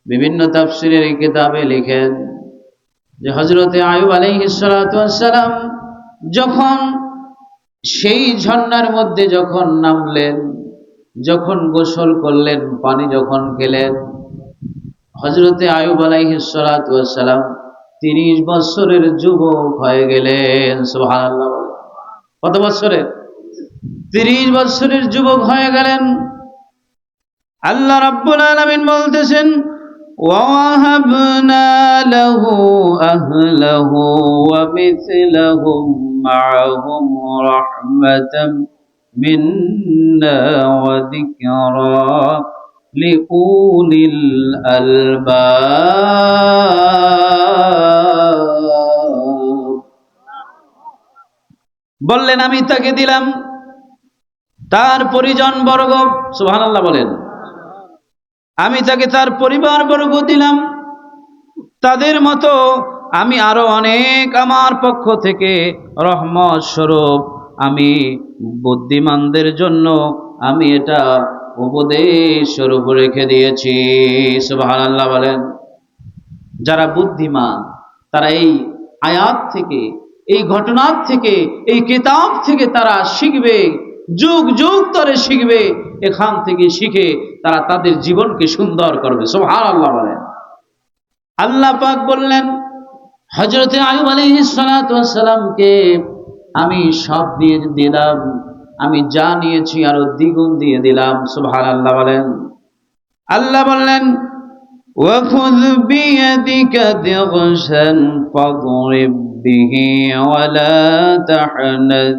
বিভিন্ন তাফসীরের কিতাবে লিখেন যে হযরতে আইয়ুব আলাইহিস সালাতু ওয়াস সালাম যখন সেই ঝর্ণার মধ্যে যখন নামলেন, যখন গোসল করলেন, পানি যখন খেলেন, হযরতে আইয়ুব আলাইহিস সালাতু ওয়াস সালাম 30 বছরের যুবক হয়ে গেলেন। সুবহানাল্লাহ। কত বছরের? 30 বছরের যুবক হয়ে গেলেন। আল্লাহ রাব্বুল আলামিন বলতেছেন, وَوَهَبْنَا لَهُ أَهْلَهُ وَمِثْلَهُم مَّعَهُمْ رَحْمَةً مِنَّا وَذِكْرَىٰ لِأُولِي الْأَلْبَابِ। বললেন আমি তাকে দিলাম তার পরিজন বর্গ। সুবহানাল্লাহ বলেন। আমি তাকে তার পরিবার বর্গ দিলাম, তাদের মতো আমি আরো অনেক আমার পক্ষ থেকে রহমত স্বরূপ আমি বুদ্ধিমানদের জন্য আমি এটা উপদেশ স্বরূপ রেখে দিয়েছি। সুবহানাল্লাহ বলেন। যারা বুদ্ধিমান তারা এই আয়াত থেকে, এই ঘটনার থেকে, এই কিতাব থেকে তারা শিখবে, যুগ যুগ ধরে শিখবে। এখান থেকে শিখে তারা তাদের জীবনকে সুন্দর করবে। সুবহানাল্লাহ বলেন। আল্লাহ পাক বললেন হযরতে আইয়ুব আলাইহিস সালাতু ওয়াস সালামকে আমি সব দিয়ে দিলাম, আমি যা নিয়েছি আরো দ্বিগুণ দিয়ে দিলাম। সুবহানাল্লাহ বলেন। আল্লাহ বললেন وَخُذْ بِيَدِكَ ضِغْثًا فَاضْرِب بِّهِ وَلَا تَحْنَثْ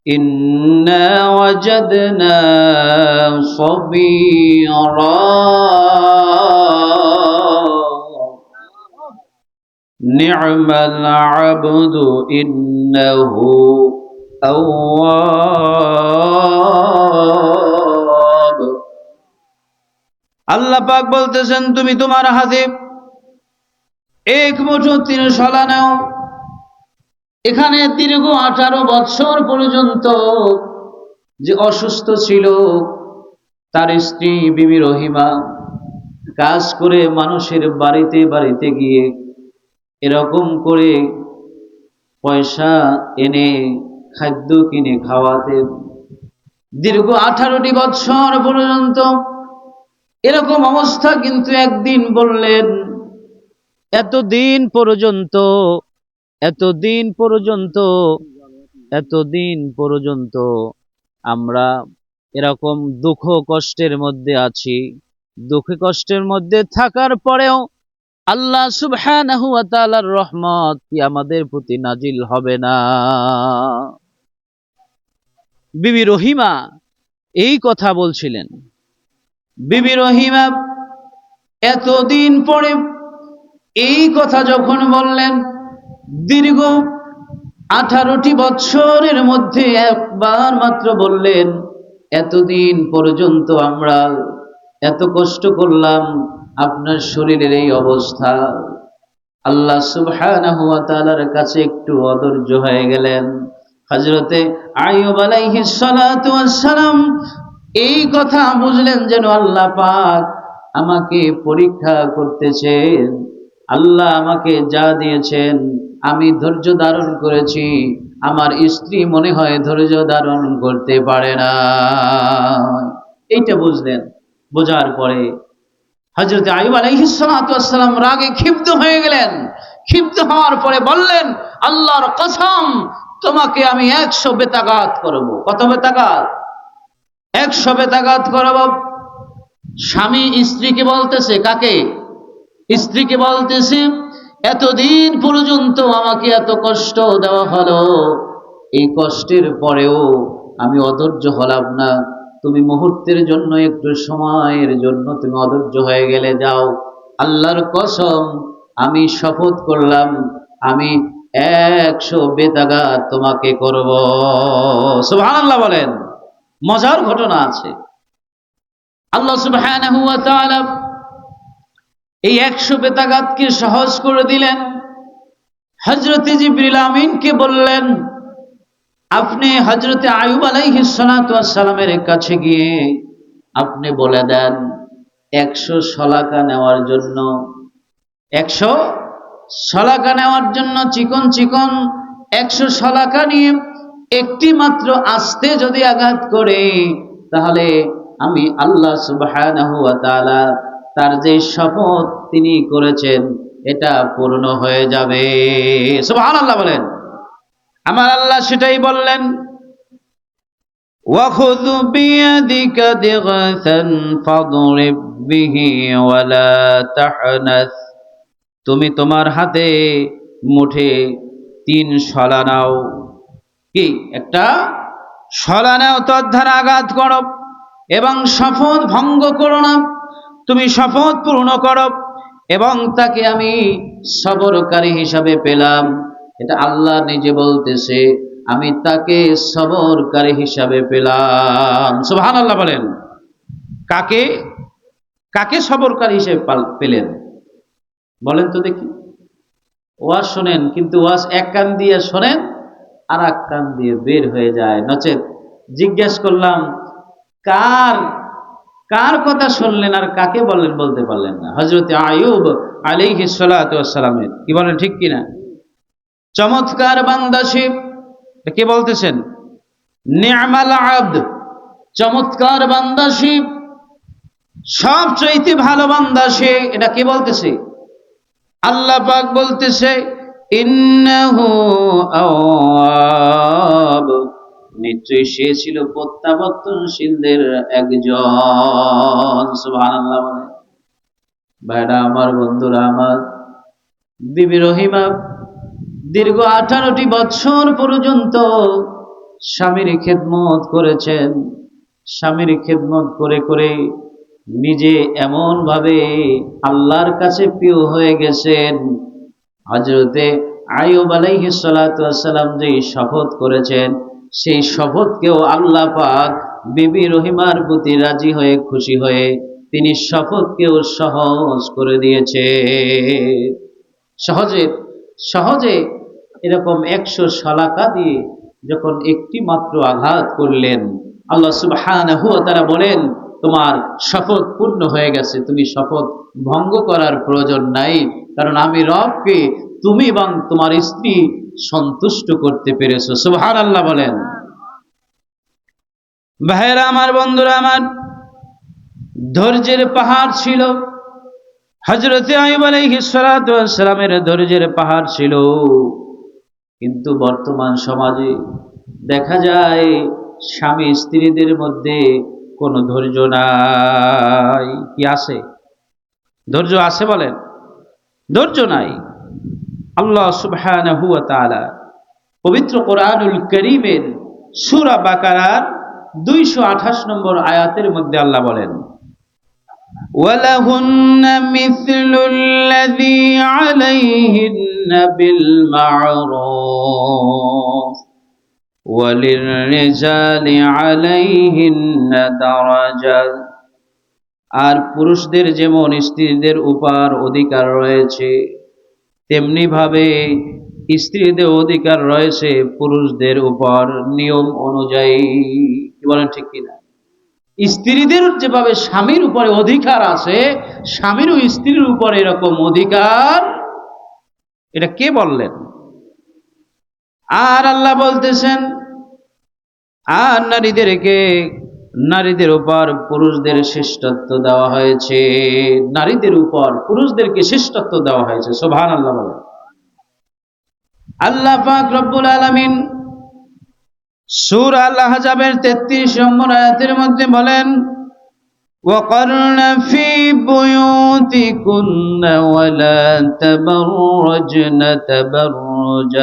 إِنَّا وَجَدْنَاهُ صَبِيرًا نِعْمَ الْعَبْدُ إِنَّهُ أَوَّابٌ। আল্লাহ পাক বলতেছেন তুমি তোমার হাতে এক মুঠো ত্রিশলা নাও। এখানে দীর্ঘ 18 বছর পর্যন্ত যে অসুস্থ ছিল তার স্ত্রী বিবি রহিমা কাজ করে মানুষের বাড়িতে বাড়িতে গিয়ে এরকম করে পয়সা এনে খাদ্য কিনে খাওয়াতেন। দীর্ঘ 18টি বছর পর্যন্ত এরকম অবস্থা। কিন্তু একদিন বললেন এতদিন পর্যন্ত আমরা এরকম দুঃখ কষ্টের মধ্যে আছি, দুঃখ কষ্টের মধ্যে থাকার পরেও আল্লাহ সুবহানাহু ওয়া তাআলার রহমত কি আমাদের প্রতি নাজিল হবে না? বিবি রহিমা এই কথা বলছিলেন। বিবি রহিমা এতদিন পরে এই কথা যখন বললেন, দীর্ঘ 18টি বছরের মধ্যে একবার মাত্র বললেন এতদিন পর্যন্ত আমরা এত কষ্ট করলাম, আপনার শরীরের এই অবস্থা। আল্লাহ সুবহানাহু ওয়া তাআলার কাছে একটু অধৈর্য হয়ে গেলেন। হযরতে আইয়ুব আলাইহিস সালাতু ওয়াস সালাম এই কথা বুঝলেন যেন আল্লাহ পাক আমাকে পরীক্ষা করতেছেন। আল্লাহ আমাকে যা দিয়েছেন আমি ধৈর্য ধারণ করেছি, আমার স্ত্রী মনে হয় ধৈর্য ধারণ করতে পারে না। এইটা বুঝলেন। বোঝার পরে হযরত আইয়ুব আলাইহিস সালাতু ওয়াস সালাম রাগে ক্ষিপ্ত হয়ে গেলেন। ক্ষিপ্ত হওয়ার পরে বললেন আল্লাহর কসম, তোমাকে আমি 100 বেতাগাত করব। কত বেতাগাত? 100 বেতাগাত করব। স্বামী স্ত্রীকে বলতেছে, কাকে? স্ত্রীকে বলতেছে, এতদিন পর্যন্ত আমাকে এত কষ্ট দেওয়া হলো, এই কষ্টের পরেও আমি অধৈর্য হলাম না। তুমি মুহূর্তের জন্য, একটু সময়ের জন্য তুমি অধৈর্য হয়ে গেলে যাও। আল্লাহর কসম, আমি শপথ করলাম, আমি 100 বেতাগাত তোমাকে করব। সুবহানাল্লাহ বলেন। মজার ঘটনা আছে। আল্লাহ সুবহানাহু ওয়া তাআলা এই 100 বেতাগাতকে সহজ করে দিলেন। হযরত জিবরিল আমিনকে বললেন, আপনি হযরত আইয়ুব আলাইহিস সালাতু ওয়াস সালামের কাছে গিয়ে আপনি বলে দেন 100 শলাকা নেওয়ার জন্য, 100 শলাকা নেওয়ার জন্য, চিকন চিকন 100 শলাকা নিয়ে একটি মাত্র আস্তে যদি আঘাত করে, তাহলে আমি আল্লাহ সুবহানাহু ওয়া তাআলা তার যে শপথ তিনি করেছেন এটা পূর্ণ হয়ে যাবে। সুবহানাল্লাহ বলেন। আমার আল্লাহ সেটাই বললেন, وَخُذْ بِيَدِكَ ضِغْثًا فَاضْرِبْ بِهِ وَلَا تَحْنَثْ। তুমি তোমার হাতে মুঠে 3 শলা নাও। কি? একটা শলা নাও, তার দ্বারা আঘাত করো এবং শপথ ভঙ্গ করো না। তুমি শপথ পূর্ণ করো এবং তাকে আমি সবরকারী হিসাবে পেলাম। এটা আল্লাহ নিজে বলতেছে, আমি তাকে সবরকারী হিসাবে পেলাম। সুবহানাল্লাহ বলেন। কাকে? কাকে সবরকারী হিসেবে পেলেন বলেন তো দেখি। ওয়াজ শোনেন, কিন্তু ওয়াজ এক কান দিয়ে শোনেন আর এক কান দিয়ে বের হয়ে যায়। নচেত জিজ্ঞেস করলাম, কার কার কথা শুনলেন আর কাকে বললেন বলতে পারলেন না। হযরত আইয়ুব আলাইহিস সালাতু ওয়াস সালামের, কি বলেন ঠিক কিনা? চমৎকার বান্দা সে। কে বলতেছেন? নি'মাল আবদ, চমৎকার বান্দা সে, সবচাইতে ভালো বান্দা সে। এটা কে বলতেছে? আল্লাহ পাক বলতেছে, ইন্নাহু আওয়াব, নিশ্চয়ই সে ছিল প্রত্যাবর্তনশীলদের একজন। সুবহানাল্লাহ বলেন। ভাইরা আমার, বন্ধুরা আমার, বিবি রহিমা দীর্ঘ 18টি বছর পর্যন্ত স্বামীর খেদমত করেছেন। স্বামীর খেদমত করে করে নিজে এমন ভাবে আল্লাহর কাছে প্রিয় হয়ে গেছেন, হযরতে আইয়ুব আলাইহিস সালাতু ওয়াস সালাম যে শপথ করেছেন, সেই শপথকেও আল্লাহ পাক বিবি রহিমার প্রতি রাজি হয়ে, খুশি হয়ে তিনি শপথকেও সহজ করে দিয়েছে। সহজে সহজে এরকম 100 শলাকা দিয়ে যখন একটি মাত্র আঘাত করলেন, আল্লাহ সুবহানাহু ওয়া তাআলা বলেন, তোমার শপথ পূর্ণ হয়ে গেছে, তুমি শপথ ভঙ্গ করার প্রয়োজন নাই, কারণ আমি রবকে তুমি এবং তোমার স্ত্রী সন্তুষ্ট করতে পেরেছো। সুবহানাল্লাহ বলেন। ভাইরা আমার, বন্ধুরা আমার, ধৈর্যের পাহাড় ছিল হযরত আইয়ুব আলাইহিস সালাতু ওয়াস সালামের, ধৈর্যের পাহাড় ছিল। কিন্তু বর্তমান সমাজে দেখা যায় স্বামী স্ত্রীদের মধ্যে কোনো ধৈর্য নাই। কি আছে? ধৈর্য আছে বলেন? ধৈর্য নাই। আল্লাহ সুবহানাহু ওয়া তাআলা পবিত্র কোরআনুল কারীমের সূরা বাকারার 228 নম্বর আয়াতের মধ্যে আল্লাহ বলেন, وَلَهُنَّ مِثْلُ الَّذِي عَلَيْهِنَّ بِالْمَعْرُوفِ وَلِلرِّجَالِ عَلَيْهِنَّ دَرَجَةٌ। আর পুরুষদের যেমন স্ত্রীদের উপর অধিকার রয়েছে, তেমনি ভাবে স্ত্রীদের অধিকার রয়েছে পুরুষদের উপর নিয়ম অনুযায়ী। কি বলেন ঠিক কিনা? স্ত্রীদের যেভাবে স্বামীর উপরে অধিকার আছে, স্বামীরও স্ত্রীর উপরে এরকম অধিকার। এটা কে বললেন? আর আল্লাহ বলতেছেন, আর নারীদের উপর পুরুষদের শ্রেষ্ঠত্ব দেওয়া হয়েছে। নারীদের উপর পুরুষদেরকে শ্রেষ্ঠত্ব দেওয়া হয়েছে। সুবহানাল্লাহ বলেন। আল্লাহ পাক রব্বুল আলামিন সূরা আল আহজাবের 33 নম্বর আয়াতের মধ্যে বলেন, وقرن في بيوتكن ولا تبرجن تبرج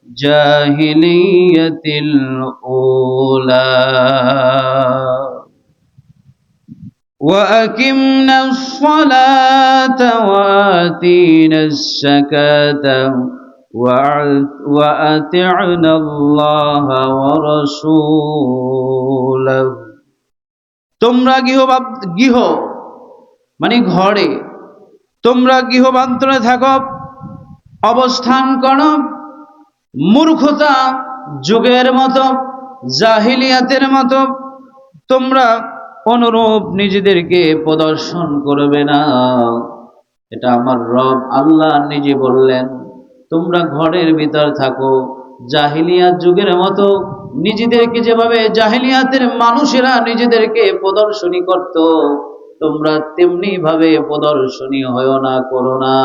الجاهلية الأولى وأقمنا الصلاة وآتينا الزكاة وأطعنا الله ورسوله। তোমরা গৃহ মানে ঘরে, তোমরা গৃহবান্তরে থাকো, অবস্থান করো মূর্খতা যুগের মতো, জাহিলিয়াতের মতো তোমরা অনুরূপ নিজেদেরকে প্রদর্শন করবে না। এটা আমার রব আল্লাহ নিজে বললেন, তোমরা ঘরের ভিতর থাকো, জাহিলিয়াত যুগের মতো নিজেদেরকে যেভাবে জাহিলিয়াতের মানুষেরা নিজেদেরকে প্রদর্শনী করত, তোমরা তেমনি ভাবে প্রদর্শনী হয়ো না, করো না।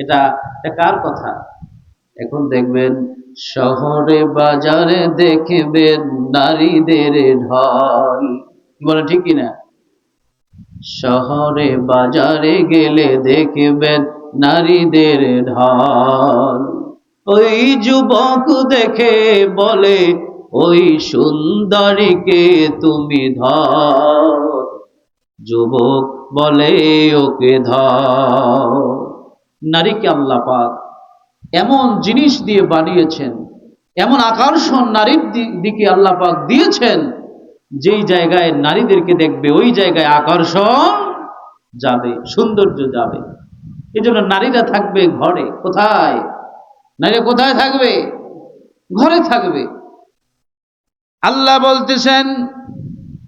এটা কার কথা? এখন দেখবেন শহরে বাজারে দেখবেন নারীদের ঢল, বলে ঠিক কিনা? শহরে বাজারে গেলে দেখবেন নারীদের ঢল, ওই যুবক দেখে বলে ওই সুন্দরীকে তুমি ধর, যুবক বলে ওকে ধর। নারীকে আল্লাহ পাক এমন জিনিস দিয়ে বানিয়েছেন, এমন আকর্ষণ নারীর দিকে আল্লাহ পাক দিয়েছেন, যেই জায়গায় নারীদেরকে দেখবে ওই জায়গায় আকর্ষণ যাবে, সৌন্দর্য যাবে। এই জন্য নারীরা থাকবে ঘরে। কোথায়? নারীরা কোথায় থাকবে? ঘরে থাকবে। আল্লাহ বলতেছেন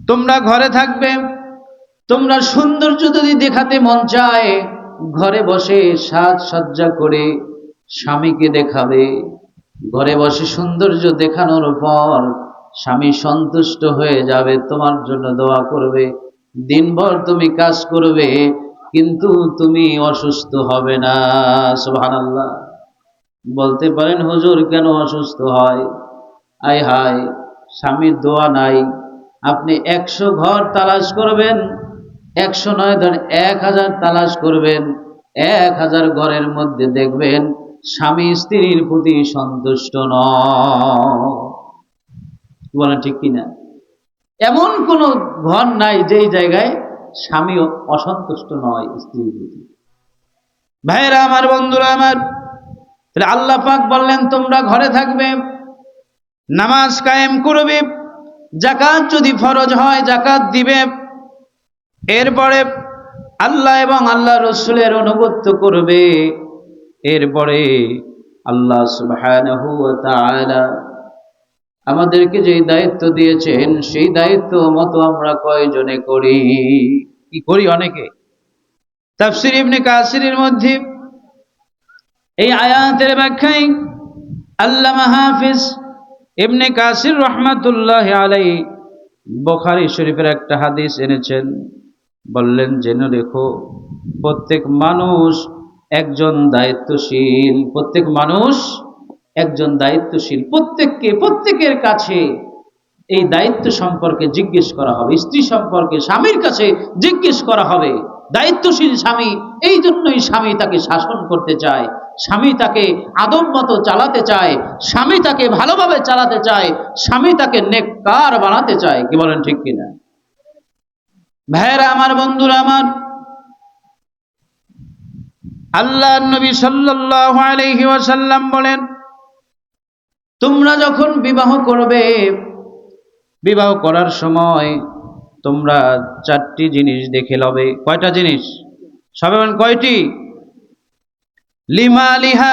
তোমরা ঘরে থাকবে, তোমরা সৌন্দর্য যদি দেখাতে মন চায় ঘরে বসে সাজসজ্জা করে স্বামীকে দেখাবে। ঘরে বসে সৌন্দর্য দেখানোর পর স্বামী সন্তুষ্ট হয়ে যাবে, তোমার জন্য দোয়া করবে, দিনভর তুমি কাজ করবে, কিন্তু তুমি অসুস্থ হবে না। সুবহানাল্লাহ। বলতে পারেন হুজুর কেন অসুস্থ হয়? আয় হায়, স্বামীর দোয়া নাই। আপনি 100 ঘর তালাশ করবেন, 100 নয় ধরেন 1000 তালাশ করবেন, 1000 ঘরের মধ্যে দেখবেন স্বামী স্ত্রীর প্রতি সন্তুষ্ট নয়। বলেন ঠিক কিনা? এমন কোন ঘর নাই যেই জায়গায় স্বামী অসন্তুষ্ট নয় স্ত্রীর প্রতি। ভাইরা আমার, বন্ধুরা আমার, তাহলে আল্লাহ পাক বললেন তোমরা ঘরে থাকবে, নামাজ কায়েম করবে, যাকাত যদি ফরজ হয় যাকাত দিবে, এরপরে আল্লাহ এবং আল্লাহ রসুলের অনুগত্য করবে। এরপরে আল্লাহ সুবহানাহু ওয়া তাআলা আমাদেরকে যে দায়িত্ব দিয়েছেন সেই দায়িত্ব মতো আমরা কয়জনে করি? কি করি? অনেকে। তাফসীর ইবনে কাসিরের মধ্যে এই আয়াতের ব্যাখ্যায় আল্লামা হাফিজ ইবনে কাসির রহমাতুল্লাহি আলাইহি বুখারী শরীফের একটা হাদিস এনেছেন। বললেন জেনে রেখো, প্রত্যেক মানুষ একজন দায়িত্বশীল, প্রত্যেক মানুষ একজন দায়িত্বশীল। প্রত্যেকের কাছে এই দায়িত্ব সম্পর্কে জিজ্ঞেস করা হবে, স্ত্রী সম্পর্কে স্বামীর কাছে জিজ্ঞেস করা হবে। দায়িত্বশীল স্বামী, এই জন্যই স্বামী তাকে শাসন করতে চায়, স্বামী তাকে আদব মতো চালাতে চায়, স্বামী তাকে ভালোভাবে চালাতে চায়, স্বামী তাকে নেককার বানাতে চায়। কি বলেন ঠিক কিনা? ভাইরা আমার, বন্ধুরা আমার, আল্লাহর নবী সাল্লাল্লাহু আলাইহি ওয়াসাল্লাম বলেন তোমরা যখন বিবাহ করবে, বিবাহ করার সময় তোমরা 4টি জিনিস দেখে লবে। কয়টা জিনিস? সবাই বলেন কয়টি? লিমালিহা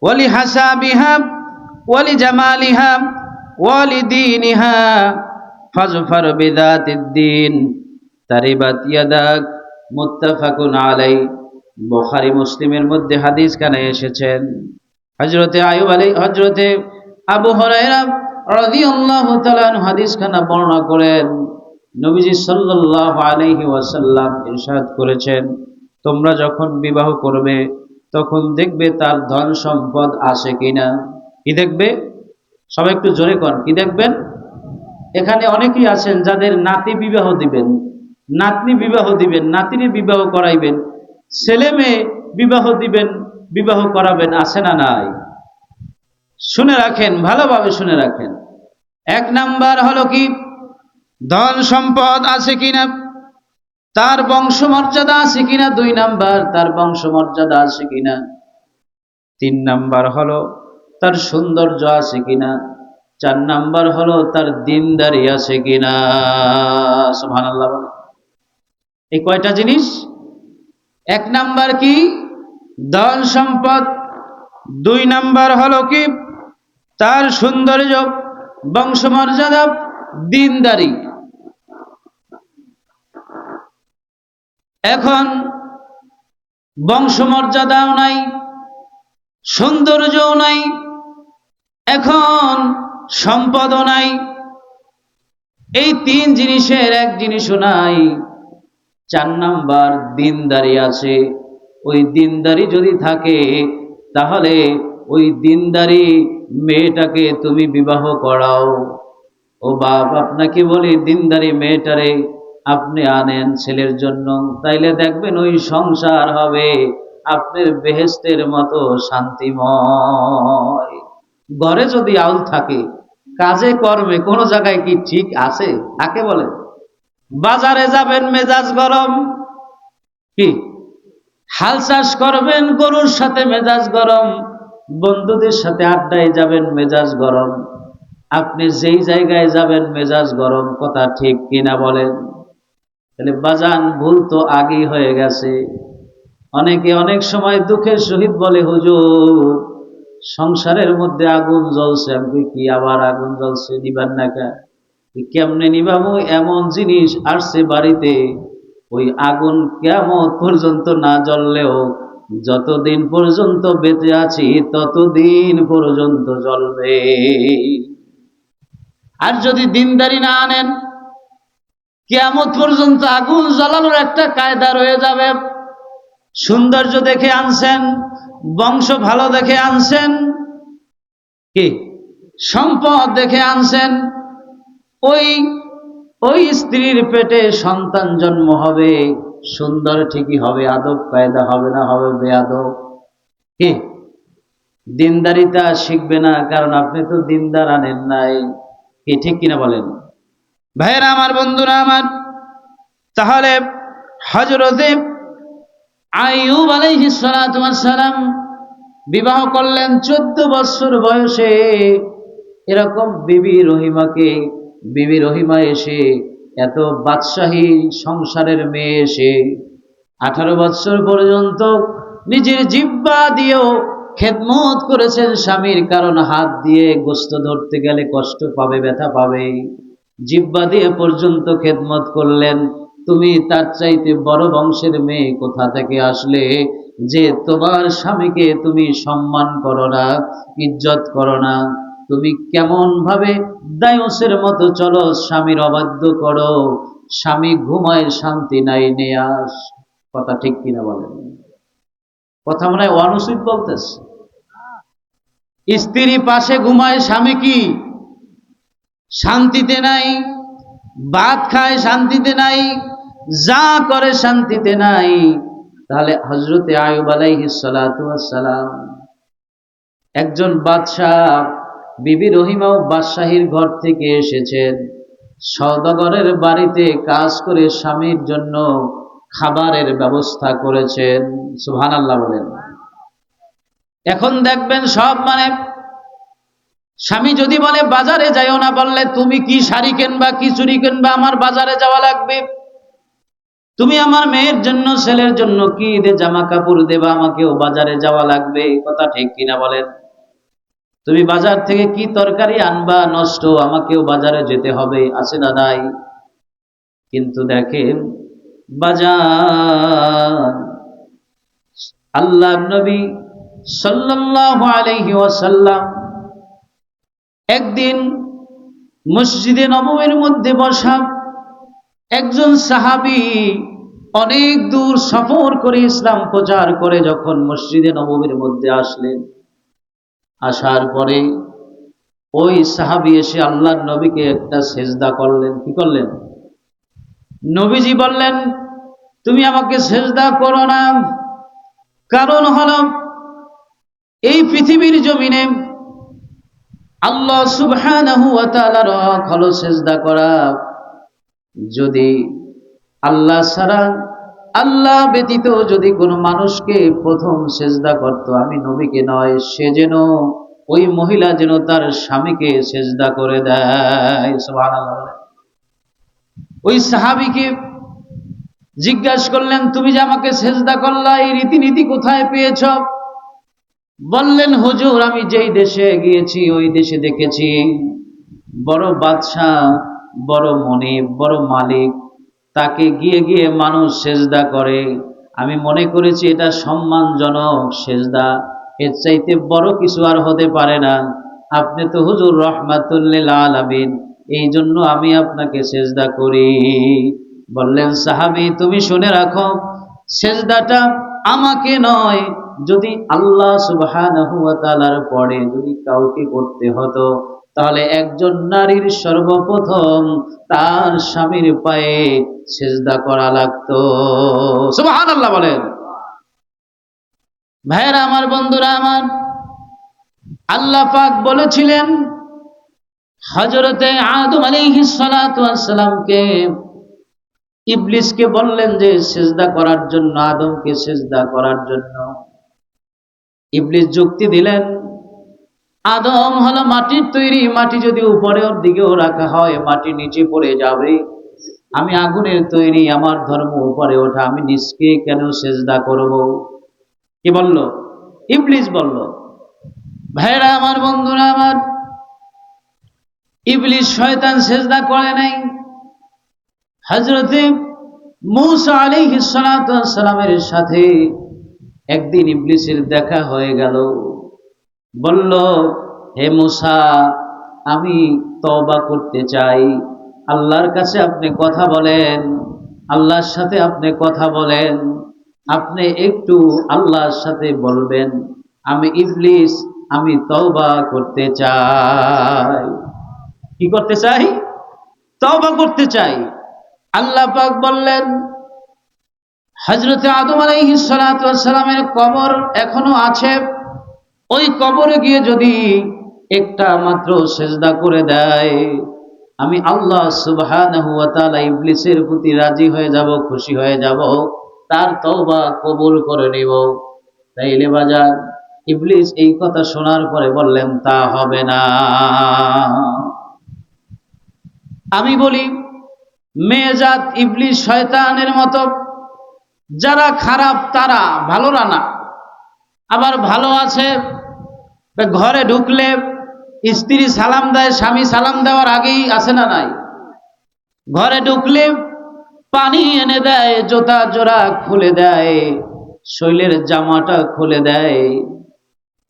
ওয়ালি হাসাবিহা ওয়ালি জামালিহা ওয়ালি দীনিহা ফাজফার বিযাতিদ্দিন তারিবাত ইয়াদাক। মুত্তাফাকুন আলাই। বুখারী মুসলিমের মধ্যে হাদিস খানে এসেছেন। হযরতে আবু হুরায়রা রাদিয়াল্লাহু তাআলা আনহু হাদিস খানা বর্ণনা করেন। নবীজি সাল্লাল্লাহু আলাইহি ওয়াসাল্লাম ইরশাদ করেছেন তোমরা যখন বিবাহ করবে তখন দেখবে তার ধন সম্পদ আছে কিনা। কি দেখবে? সবাই একটু জোরে কন, কি দেখবেন? এখানে অনেকেই আছেন যাদের নাতি বিবাহ দিবেন, নাতনি বিবাহ দিবেন, নাতিনি বিবাহ করাইবেন, ছেলে মেয়ে বিবাহ দিবেন, বিবাহ করাবেন, আছে না নাই? শুনে রাখেন, ভালোভাবে শুনে রাখেন। এক নাম্বার হলো কি, ধন সম্পদ আছে কিনা, তার বংশমর্যাদা আছে কিনা। দুই নাম্বার, তার বংশমর্যাদা আছে কিনা। তিন নাম্বার হলো তার সৌন্দর্য আছে কিনা। চার নাম্বার হলো তার দিনদারি আছে কিনা। সুবহানাল্লাহ বলে। এই কয়টা জিনিস? এক নাম্বার কি? ধন সম্পদ। দুই নাম্বার হলো কি? তার সৌন্দর্য, বংশমর্যাদা, দিনদারি। এখন বংশমর্যাদাও নাই, সৌন্দর্যও নাই, এখন সম্পদও নাই, এই তিন জিনিসের এক জিনিসও নাই। চার নাম্বার দিনদারি আছে। ওই দিনদারি যদি থাকে তাহলে ওই দিনদারি মেয়েটাকে তুমি বিবাহ করাও। ও বাপ, আপনাকে বলি দিনদারি মেয়েটারে আপনি আনেন ছেলের জন্য, তাইলে দেখবেন ওই সংসার হবে আপনার বেহেশতের মতো শান্তিময়। ঘরে যদি আউল থাকে, কাজে কর্মে কোন জায়গায় কি ঠিক আছে? তাকে বলে বাজারে যাবেন মেজাজ গরম, কি হাল চাষ করবেন গরুর সাথে মেজাজ গরম, বন্ধুদের সাথে আড্ডায় যাবেন মেজাজ গরম, আপনি যেই জায়গায় যাবেন মেজাজ গরম। কথা ঠিক কিনা বলেন? তাহলে বাজান, ভুল তো আগেই হয়ে গেছে। অনেকে অনেক সময় দুঃখের সহিত বলে, হুজুর সংসারের মধ্যে আগুন জ্বলছে। আমি কি আবার আগুন জ্বলছে, নিবার না কে? কেমনে নিবামু? এমন জিনিস আসছে বাড়িতে, ওই আগুন কিয়ামত পর্যন্ত না জ্বললেও যতদিন পর্যন্ত বেঁচে আছি ততদিন পর্যন্ত জ্বলবে। আর যদি দিনদারি না আনেন, কিয়ামত পর্যন্ত আগুন জ্বালানোর একটা কায়দা রয়ে যাবে। সৌন্দর্য দেখে আনছেন, বংশ ভালো দেখে আনছেন, কি সম্পদ দেখে আনছেন, ওই ওই স্ত্রীর পেটে সন্তান জন্ম হবে, সুন্দর ঠিকই হবে, আদব কায়দা হবে না, হবে বেয়াদব। কি দিনদারিতা শিখবে না, কারণ আপনি তো দিনদার আনেন নাই। কি ঠিক কিনা বলেন? ভাইয়েরা আমার, বন্ধুরা আমার, তাহলে হযরতে আইয়ুব আলাইহিস সালাতু ওয়াস সালাম বিবাহ করলেন 14 বছর বয়সে। এরকম বিবি রহিমা এসে, এত বাদশাহী সংসারের মেয়ে এসে 18 বছর পর্যন্ত নিজের জিহ্বা দিয়েও খেদমত করেছেন স্বামীর। কারণ হাত দিয়ে গোশত ধরতে গেলে কষ্ট পাবে, ব্যথা পাবে। জিহ্বা দিয়ে পর্যন্ত খেদমত করলেন। তুমি তার চাইতে বড় বংশের মেয়ে কোথা থেকে আসলে যে তোমার স্বামীকে তুমি সম্মান করো না, ইজ্জত করো না? তুমি কেমন ভাবে দায়ুসের মতো চলো, স্বামীর অবাধ্য করো, স্বামী ঘুমায় শান্তি নাই নেয়াস। কথা ঠিক কিনা বলেন? কথা মনে হয় অনুচিত বলতেছে। স্ত্রী পাশে ঘুমায়, স্বামী কি শান্তিতে নাই? ভাত খায় শান্তিতে নাই, যা করে শান্তিতে নাই। তাহলে হযরতে আইয়ুব আলাইহিস সালাতু ওয়াস সালাম একজন বাদশাহ, বিবি রহিমাও বাদশাহীর ঘর থেকে এসেছেন, সওদাগরের বাড়িতে কাজ করে স্বামীর জন্য খাবারের ব্যবস্থা করেছেন। সুবহানাল্লাহ বলেন। এখন দেখবেন সব স্বামী যদি বলে বাজারে যাইও না, বললে তুমি কি শাড়ি কিনবা, কি চুড়ি কিনবা, আমার বাজারে যাওয়া লাগবে। তুমি আমার মেয়ের জন্য, ছেলের জন্য কি ঈদে জামা কাপড় দেবা, আমাকেও বাজারে যাওয়া লাগবে। কথা ঠিক কিনা বলেন? তুমি বাজার থেকে কি তরকারি আনবা নষ্ট, আমাকেও বাজারে যেতে হবে, আছে না নাই? কিন্তু দেখেন বাজার, আল্লাহর নবী সাল্লাল্লাহু আলাইহি ওয়াসাল্লাম একদিন মসজিদে নববীর মধ্যে বসা, একজন সাহাবী অনেক দূর সফর করে ইসলাম প্রচার করে যখন মসজিদে নববীর মধ্যে আসলেন, আসার পরে ওই সাহাবী এসে আল্লাহর নবীকে একটা সেজদা করলেন। কি করলেন? নবীজি বললেন, তুমি আমাকে সেজদা করো না, কারণ হলো এই পৃথিবীর জমিনে আল্লাহ সুবহানাহু ওয়া তাআলার হক হলো সেজদা করা। যদি আল্লাহ ছাড়া, আল্লাহ ব্যতীত যদি কোনো মানুষকে প্রথম সেজদা করত, আমি নবীকে নয়, সে যেন ওই মহিলা যেন তার স্বামীকে সেজদা করে দেয়। সুবহানাল্লাহ। ওই সাহাবীকে জিজ্ঞাসা করলেন, তুমি যে আমাকে সেজদা করলা, এই রীতিনীতি কোথায় পেয়েছ? বললেন, হুজুর, আমি যেই দেশে গিয়েছি ওই দেশে দেখেছি বড় বাদশাহ, বড় মনিব, বড় মালিক, তাকে গিয়ে গিয়ে মানুষ সেজদা করে। আমি মনে করেছি এটা সম্মানজনক সেজদা, এর চাইতে বড় কিছু আর হতে পারে না। আপনি তো হুজুর রহমাতুল লিল আলামিন, এই জন্য আমি আপনাকে সেজদা করি। বললেন, সাহাবী, তুমি শুনে রাখো, সেজদাটা আমাকে নয়, যদি আল্লাহ সুবহানাহু ওয়া তাআলার পরে যদি কাউকে করতে হতো, তাহলে একজন নারীর সর্বপ্রথম তার স্বামীর পায়ে সেজদা করা লাগতো। সুবহানাল্লাহ বলেন। ভাইরা আমার, বন্ধুরা আমার, আল্লাহ পাক বলেছিলেন হযরতে আদম আলাইহিস সালাতু ওয়াস সালামকে, ইবলিসকে বললেন যে সেজদা করার জন্য, আদমকে সেজদা করার জন্য। ইবলিস যুক্তি দিলেন, আদম হলো মাটির তৈরি, মাটি যদি উপরের দিকেও রাখা হয় মাটি নিচে পড়ে যাবে। আমি আগুনের তৈরি, আমার ধর্ম উপরে ওঠা, আমি নিচকে কেন সেজদা করব? কি বলল? ইবলিস বলল। ভাইরা আমার, বন্ধুরা আমার, ইবলিস শয়তান সেজদা করে নাই। হযরতে মূসা আলাইহিস সালাতু ওয়াস সালামের সাথে একদিন ইবলিসের দেখা হয়ে গেল। বলল, হে মূসা, আমি তওবা করতে চাই, আল্লাহর কাছে আপনি কথা বলেন, আল্লাহর সাথে আপনি কথা বলেন, আপনি একটু আল্লাহর সাথে বলবেন, আমি ইবলিস, আমি তওবা করতে চাই। কি করতে চাই? তওবা করতে চাই। আল্লাহ পাক বললেন, হযরতে আদম আলাইহিস সালাতু ওয়াস সালামের কবর এখনো আছে, ওই কবরে গিয়ে যদি একটা মাত্র সেজদা করে দেয়, আমি আল্লাহ সুবহানাহু ওয়া তাআলা ইবলিসের প্রতি রাজি হয়ে যাব, খুশি হয়ে যাব, তার তওবা কবুল করে নিব। তাইলে বাজার, ইবলিস এই কথা শোনার পরে বললেন, তা হবে না। আমি বলি, মেয়েজাত ইবলিস শয়তানের মতো যারা খারাপ তারা, ভালোরা না। আবার ভালো আছে, ঘরে ঢুকলে স্ত্রী সালাম দেয়, স্বামী সালাম দেওয়ার আগেই, আছে না নাই? ঘরে ঢুকলে পানি এনে দেয়, জুতা জোড়া খুলে দেয়, শৈলের জামাটা খুলে দেয়,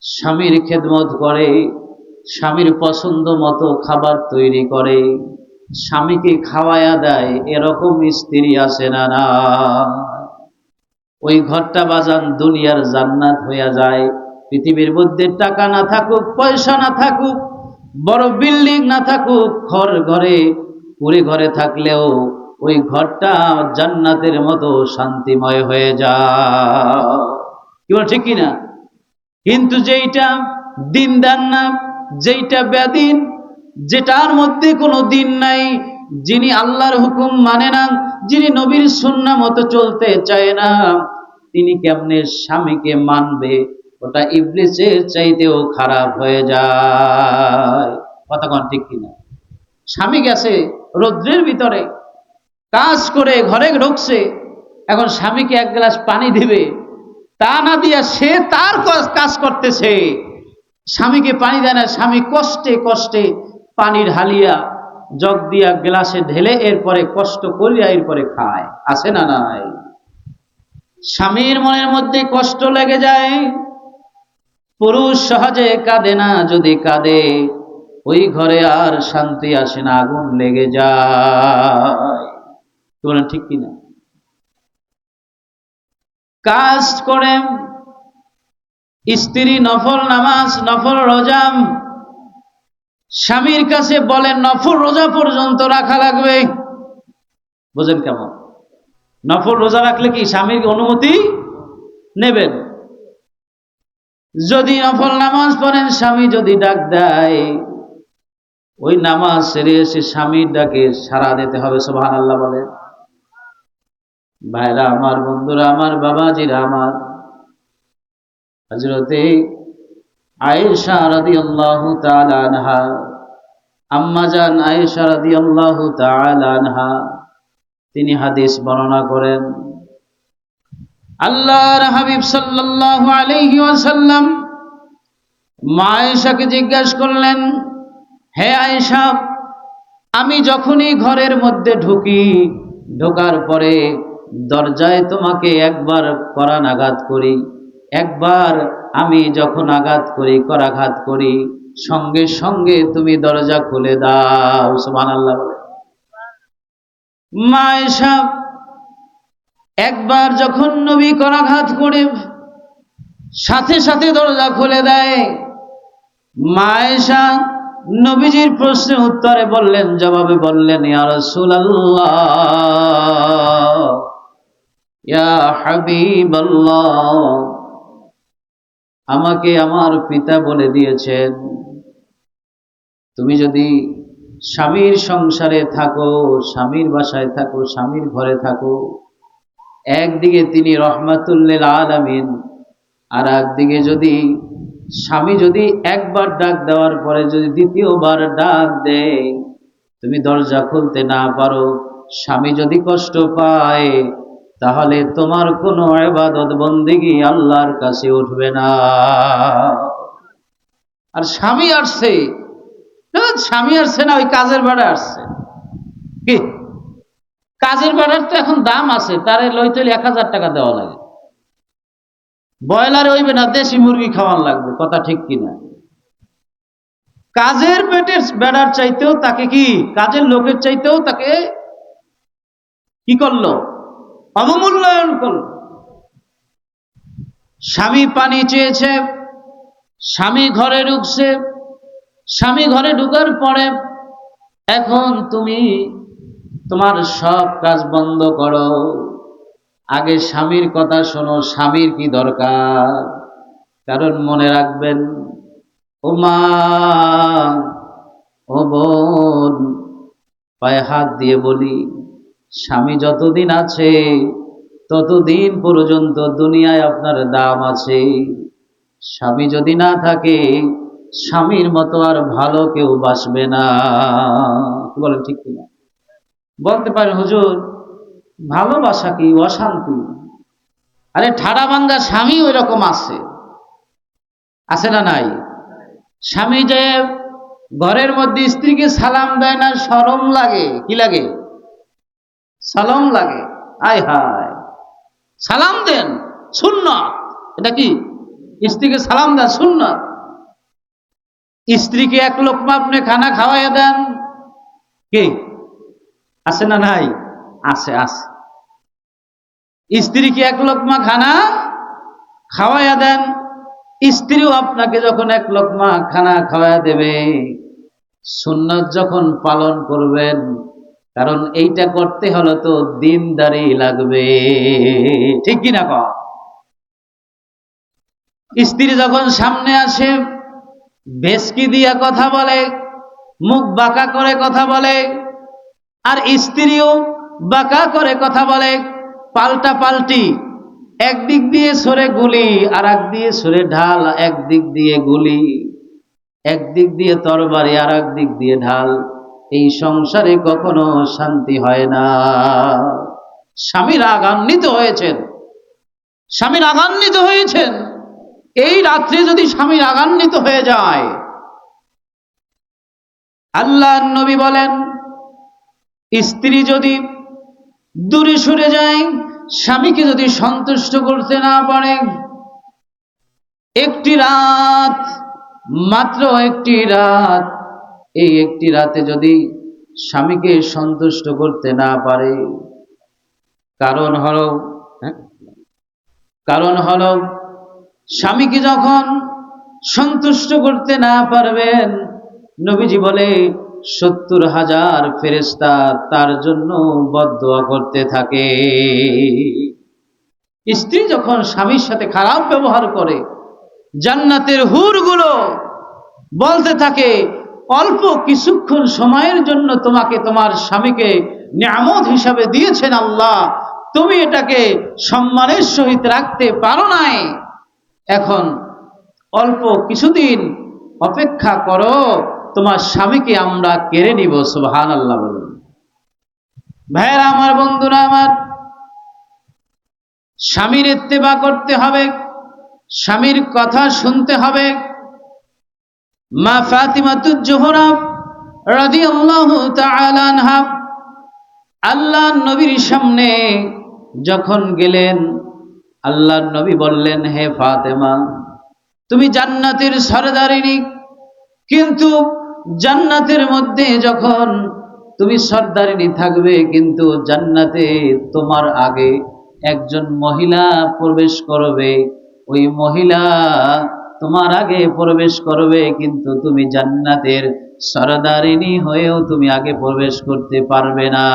স্বামীর খেদমত করে, স্বামীর পছন্দ মতো খাবার তৈরি করে, স্বামীকে খাওয়ায়া দেয়, এরকম স্ত্রী আছে না না? ওই ঘরটা বাজান দুনিয়ার জান্নাত হইয়া যায়। পৃথিবীর মধ্যে টাকা না থাকুক, পয়সা না থাকুক, বড় বিল্ডিং না থাকুক, ঘরে কুড়ে ঘরে থাকলেও ওই ঘরটা জান্নাতের মতো শান্তিময় হয়ে যায়। কি বল, ঠিক কিনা? কিন্তু যেইটা দিনদার না, যেইটা বেদিন, যেটার মধ্যে কোনো দিন নাই, যিনি আল্লাহর হুকুম মানে না, যিনি নবীর সুন্নাহ মতো চলতে চায় না, তিনি কেমনে স্বামীকে মানবে? ওটা ইবলিসের চাইতেও খারাপ হয়ে যায়। কথা কোন ঠিক কিনা? স্বামী গেছে রৌদ্রের ভিতরে কাজ করে, ঘরে ঢুকছে, এখন স্বামীকে এক গ্লাস পানি দিবে, তা না দিয়া সে তার কাজ করতেছে, স্বামীকে পানি দেয় না। স্বামী কষ্টে কষ্টে পানির হালিয়া জগ দিয়া গ্লাসে ঢেলে এরপরে কষ্ট করিয়া এরপরে খায়, আছে না নাই? স্বামীর মনের মধ্যে কষ্ট লেগে যায়। পুরুষ সহজে কাঁদে না, যদি কাঁদে ওই ঘরে আর শান্তি আসে না, আগুন লেগে যায়। বলেন ঠিক কিনা? কাজ করে স্ত্রী নফল নামাজ, নফল রোজা, স্বামীর কাছে বলেন নফল রোজা পর্যন্ত রাখা লাগবে। বুঝেন কেমন? নফল রোজা রাখলে কি স্বামীর অনুমতি নেবেন? যদি নফল নামাজ পড়েন, স্বামী যদি ডাক দেয়, ওই নামাজ সেরে এসে স্বামীর ডাকে সাড়া দিতে হবে। সুবহানাল্লাহ বলে। ভাইরা আমার, বন্ধুরা আমার, বাবাজিরা আমার, হযরতে আয়েশা রাদিয়াল্লাহু তাআলা আনহা, আম্মাজান আয়েশা রাদিয়াল্লাহু তাআলা আনহা, তিনি হাদিস বর্ণনা করেন, আল্লাহর হাবিব সাল্লাল্লাহু আলাইহি ওয়াসাল্লাম মা আয়েশাকে জিজ্ঞাসা করলেন, হে আয়েশা, আমি যখনই ঘরের মধ্যে ঢুকি, ঢোকার পরে দরজায় তোমাকে একবার করাঘাত করি, একবার আমি যখন আঘাত করি, করাঘাত করি, সঙ্গে সঙ্গে তুমি দরজা খুলে দাও। সুবহানাল্লাহ বলে। মা আয়েশা একবার যখন নবী করাঘাত করে সাথে সাথে দরজা খুলে দেয়। মা আয়েশা নবীজির প্রশ্নের উত্তরে বললেন, জবাবে বললেন, ইয়া রাসূলুল্লাহ, ইয়া হাবিবাল্লাহ, আমাকে আমার পিতা বলে দিয়েছেন, তুমি যদি স্বামীর সংসারে থাকো, স্বামীর বাসায় থাকো, স্বামীর ঘরে থাকো, একদিকে তিনি রহমাতুল লিল আলামিন, আর একদিকে যদি স্বামী যদি একবার ডাক দেওয়ার পরে যদি দ্বিতীয়বার ডাক দেয়, তুমি দরজা খুলতে না পারো, স্বামী যদি কষ্ট পায়, তাহলে তোমার কোনো ইবাদত বন্দেগী আল্লাহর কাছে উঠবে না। আর স্বামী আসছে, স্বামী আসছে না, ওই কাজের বেড়া আসছে। কি কাজের বেড়ার তো এখন দাম আছে, তারে লইতে 1000 টাকা দেওয়া লাগে। ব্রয়লার হইবে না, দেশি মুরগি খাওয়ান লাগবে। কথা ঠিক কিনা? কাজের পেটের বেড়ার চাইতেও তাকে কি, কাজের লোকের চাইতেও তাকে কি করলো? অবমূল্যায়ন করলো। স্বামী পানি চেয়েছে, স্বামী ঘরে ঢুকছে, স্বামী ঘরে ঢুকার পরে এখন তুমি তোমার সব কাজ বন্ধ করো, আগে স্বামীর কথা শোনো, স্বামীর কি দরকার। কারণ মনে রাখবেন, ও মা, ও বোন, পায়ে হাত দিয়ে বলি, স্বামী যতদিন আছে ততদিন পর্যন্ত দুনিয়ায় আপনার দাম আছে। স্বামী যদি না থাকে, স্বামীর মতো আর ভালো কেউ বাসবে না। কি বলেন ঠিক কিনা? বলতে পারেন, হুজুর ভালোবাসা কি অশান্তি? আরে ঠাড়া ভাঙ্গা স্বামী ওই রকম আছে, আছে না নাই? স্বামী যে ঘরের মধ্যে স্ত্রীকে সালাম দেয় না, শরম লাগে। কি লাগে? সালাম লাগে। আয় হায়, সালাম দেন সুন্নাত। এটা কি? স্ত্রীকে সালাম দেন সুন্নাত। স্ত্রীকে এক লোকমা আপনি খানা খাওয়াইয়া দেন, কি আছে না নাই? আছে, আছে। স্ত্রীকে এক লোকমা খানা খাওয়াইয়া দেন, স্ত্রীও আপনাকে যখন এক লোকমা খানা খাওয়াইয়া দেবে, সুন্নাত যখন পালন করবেন, কারণ এইটা করতে হলে তো দিনদারি লাগবে। ঠিক কিনা কন? স্ত্রী যখন সামনে আসে, ভেসকি দিয়া কথা বলে, মুখ বাঁকা করে কথা বলে, আর স্ত্রীও বাঁকা করে কথা বলে, পাল্টা পাল্টি, একদিক দিয়ে সরে গুলি, আর এক দিয়ে সরে ঢাল, একদিক দিয়ে গুলি, একদিক দিয়ে তরবারি, আর এক দিক দিয়ে ঢাল। এই সংসারে কখনো শান্তি হয় না। স্বামী রাগান্বিত হয়েছেন, স্বামী রাগান্বিত হয়েছেন, এই রাত্রে যদি স্বামী রাগান্বিত হয়ে যায়, আল্লাহর নবী বলেন, স্ত্রী যদি দূরে সরে যায়, স্বামীকে যদি সন্তুষ্ট করতে না পারে, একটি রাত, মাত্র একটি রাত, এই একটি রাতে যদি স্বামীকে সন্তুষ্ট করতে না পারে, কারণ হলো স্বামীকে যখন সন্তুষ্ট করতে না পারবেন, নবীজি বলে 70,000 ফেরেশতা তার জন্য বদদোয়া করতে থাকে। স্ত্রী যখন স্বামীর সাথে খারাপ ব্যবহার করে, জান্নাতের হুরগুলো বলতে থাকে, অল্প কিছুক্ষণ সময়ের জন্য তোমাকে তোমার স্বামীকে নিয়ামত হিসাবে দিয়েছেন আল্লাহ, তুমি এটাকে সম্মানের সহিত রাখতে পারো নাই, এখন অল্প কিছুদিন অপেক্ষা করো, তোমার স্বামীকে আমরা কেড়ে নিব। সুবহানাল্লাহ বলুন। ভাইরা আমার, বন্ধুরা আমার, স্বামীর ইত্তেবা করতে হবে, স্বামীর কথা শুনতে হবে। মা ফাতিমাতুজ জোহরা রাদিয়াল্লাহু তাআলা আনহা আল্লাহর নবীর সামনে যখন গেলেন, আল্লাহর নবী বললেন, হে ফাতেমা, তুমি জান্নাতের সরদারিনী, কিন্তু জান্নাতের মধ্যে যখন তুমি সরদারিনী থাকবে, কিন্তু জান্নাতে তোমার আগে একজন মহিলা প্রবেশ করবে, ওই মহিলা তোমার আগে প্রবেশ করবে, কিন্তু তুমি জান্নাতের সরদারিনী হয়েও তুমি আগে প্রবেশ করতে পারবে না।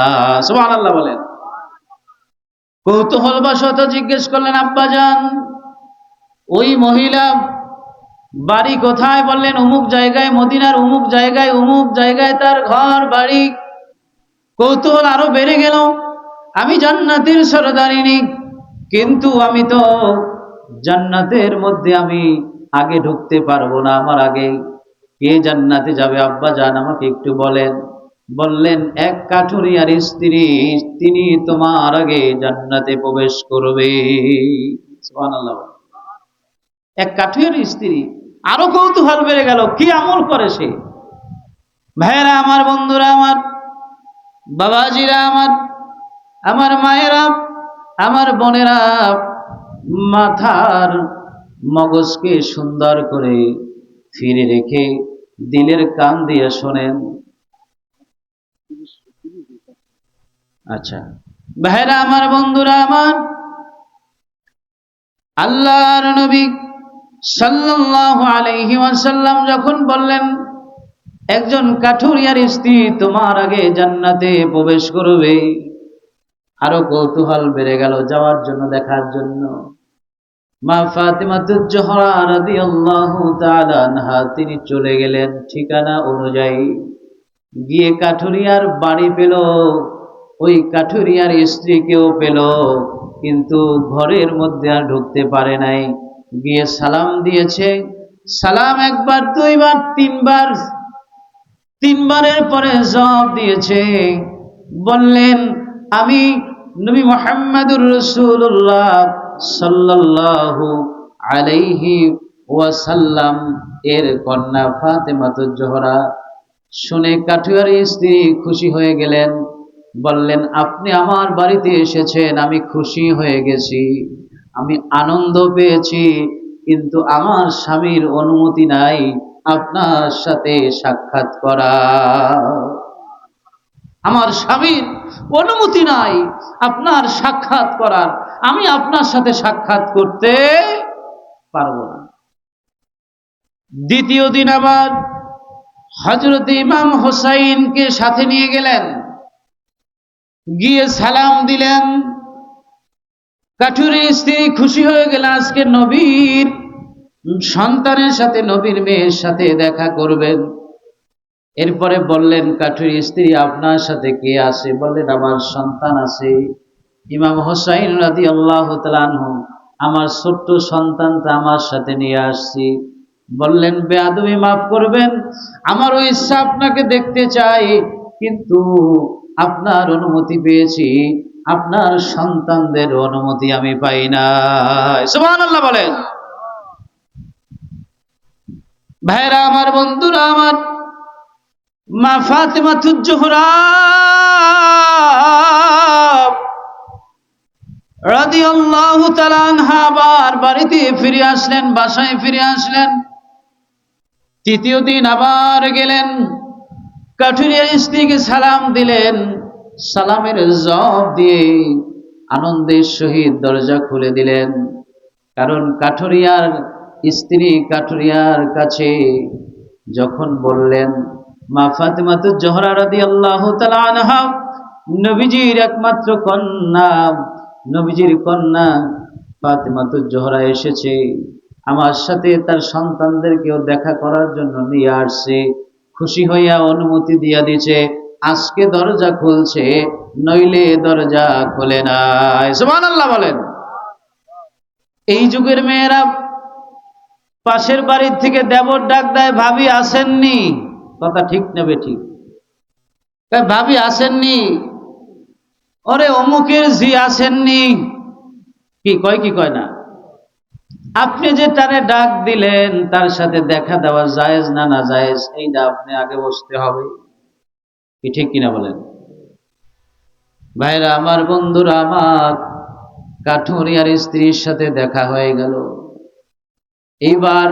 সুবহানাল্লাহ বলেন। কৌতূহলবশত জিজ্ঞেস করলেন, আব্বাজান, ওই মহিলা বাড়ি কোথায়? বললেন, অমুক জায়গায়, মদিনার অমুক জায়গায়, অমুক জায়গায় তার ঘর বাড়ি। কৌতূহল আরো বেড়ে গেল, আমি জান্নাতের সরদারিনী, কিন্তু আমি তো জান্নাতের মধ্যে আমি আগে ঢুকতে পারবো না, আমার আগে কে জান্নাতে যাবে আব্বাজান, আমাকে একটু বলেন। বললেন, এক কাঠুরিয়ার স্ত্রী, তিনি তোমার আগে জান্নাতে প্রবেশ করবে। সুবহানাল্লাহ। এক কাঠুরিয়ার স্ত্রী। আরো কৌতূহল বেড়ে গেল, কি আমল করে সে? ভাইয়েরা আমার, বন্ধুরা আমার, বাবাজিরা আমার, আমার মায়েরা, আমার বোনেরা, মাথার মগজকে সুন্দর করে ফিরে রেখে দিলের কান দিয়ে শোনেন। আচ্ছা ভাইরা আমার, বন্ধুরা আমার, আল্লাহর নবী সাল্লাল্লাহু আলাইহি ওয়াসাল্লাম যখন বললেন, একজন কাঠুরিয়ার স্ত্রী তোমার আগে জান্নাতে প্রবেশ করবে, আরো কৌতূহল বেড়ে গেল যাওয়ার জন্য, দেখার জন্য। মা ফাতিমাতুজ জোহরা রাদিয়াল্লাহু তাআলা আনহা তিনি চলে গেলেন ঠিকানা অনুযায়ী, গিয়ে কাঠুরিয়ার বাড়ি পেল, ওই কাঠুরিয়ার স্ত্রীকেও পেল, কিন্তু ঘরের মধ্যে আর ঢুকতে পারে নাই। গিয়ে সালাম দিয়েছে, সালাম একবার, দুইবার, তিনবার, তিনবারের পরে জবাব দিয়েছে। বললেন, আমি নবী মুহাম্মদুর রাসূলুল্লাহ সাল্লাল্লাহু আলাইহি ওয়াসাল্লাম এর কন্যা ফাতেমাতুজ জোহরা। শুনে কাঠুরিয়ার স্ত্রী খুশি হয়ে গেলেন, বললেন, আপনি আমার বাড়িতে এসেছেন, আমি খুশি হয়ে গেছি, আমি আনন্দ পেয়েছি, কিন্তু আমার স্বামীর অনুমতি নাই আপনার সাথে সাক্ষাৎ করা। আমার স্বামীর অনুমতি নাই আপনার সাক্ষাৎ করার, আমি আপনার সাথে সাক্ষাৎ করতে পারবো না। দ্বিতীয় দিন আবার হযরত ইমাম হুসাইনকে সাথে নিয়ে গেলেন, গিয়ে সালাম দিলেন। কাঠুরিয়ার স্ত্রী খুশি হয়ে গেল, আজকে নবীর সন্তানের সাথে, নবীর মেয়ের সাথে দেখা করবেন। এরপরে বললেন, কাঠুরিয়ার স্ত্রী, আপনার সাথে কে আছে? বললেন, আমার সন্তান আছে। ইমাম হুসাইন রাদিয়াল্লাহু তাআলা আনহু, আমার ছোট্ট সন্তানটা আমার সাথে নিয়ে আসছি। বললেন, বেয়াদবি মাফ করবেন, আমারও ইচ্ছা আপনাকে দেখতে চাই, কিন্তু আপনার অনুমতি পেয়েছি, আপনার সন্তানদের অনুমতি আমি পাই না। সুবহানাল্লাহ বলেন। ভাইরা আমার, বন্ধুরা আমার, মা ফাতিমাতুজ জোহরা রাদিয়াল্লাহু তাআলা আনহা আবার বাড়িতে ফিরে আসলেন, বাসায় ফিরে আসলেন। তৃতীয় দিন আবার গেলেন, কাঠুরিয়ার স্ত্রীকে সালাম দিলেন, সালামের জবাব দিয়ে আনন্দের সহিত দরজা খুলে দিলেন। কারণ কাঠুরিয়ার স্ত্রী কাঠুরিয়ার কাছে যখন বললেন, মা ফাতিমাতুজ জোহরা রাদিয়াল্লাহু তাআলা আনহা নবীজির একমাত্র কন্যা, নবীজির কন্যা ফাতিমাতুজ জোহরা এসেছে আমার সাথে তার সন্তানদেরকেও দেখা করার জন্য নিয়ে আসছে। খুশি হইয়া অনুমতি দিয়া দিছে, আজকে দরজা খুলছে, নইলে দরজা খোলে না। সুবহানাল্লাহ বলেন। এই যুগের মেয়েরা পাশের বাড়ির থেকে দেবর ডাক দেয়, ভাবি আসেননি? কথা ঠিক নেবে ঠিক, ভাবি আসেননি? ওরে অমুকের জি আসেননি? কি কয় কি কয় না? আপনি যে তারে ডাক দিলেন তার সাথে দেখা দেওয়া জায়েজ না না জায়েজ, এইটা আপনি আগে বসতে হবে। কি ঠিক কিনা বলেন? ভাইরা আমার, বন্ধুরা আমার, কাঠুরিয়ার স্ত্রীর সাথে দেখা হয়ে গেল। এইবার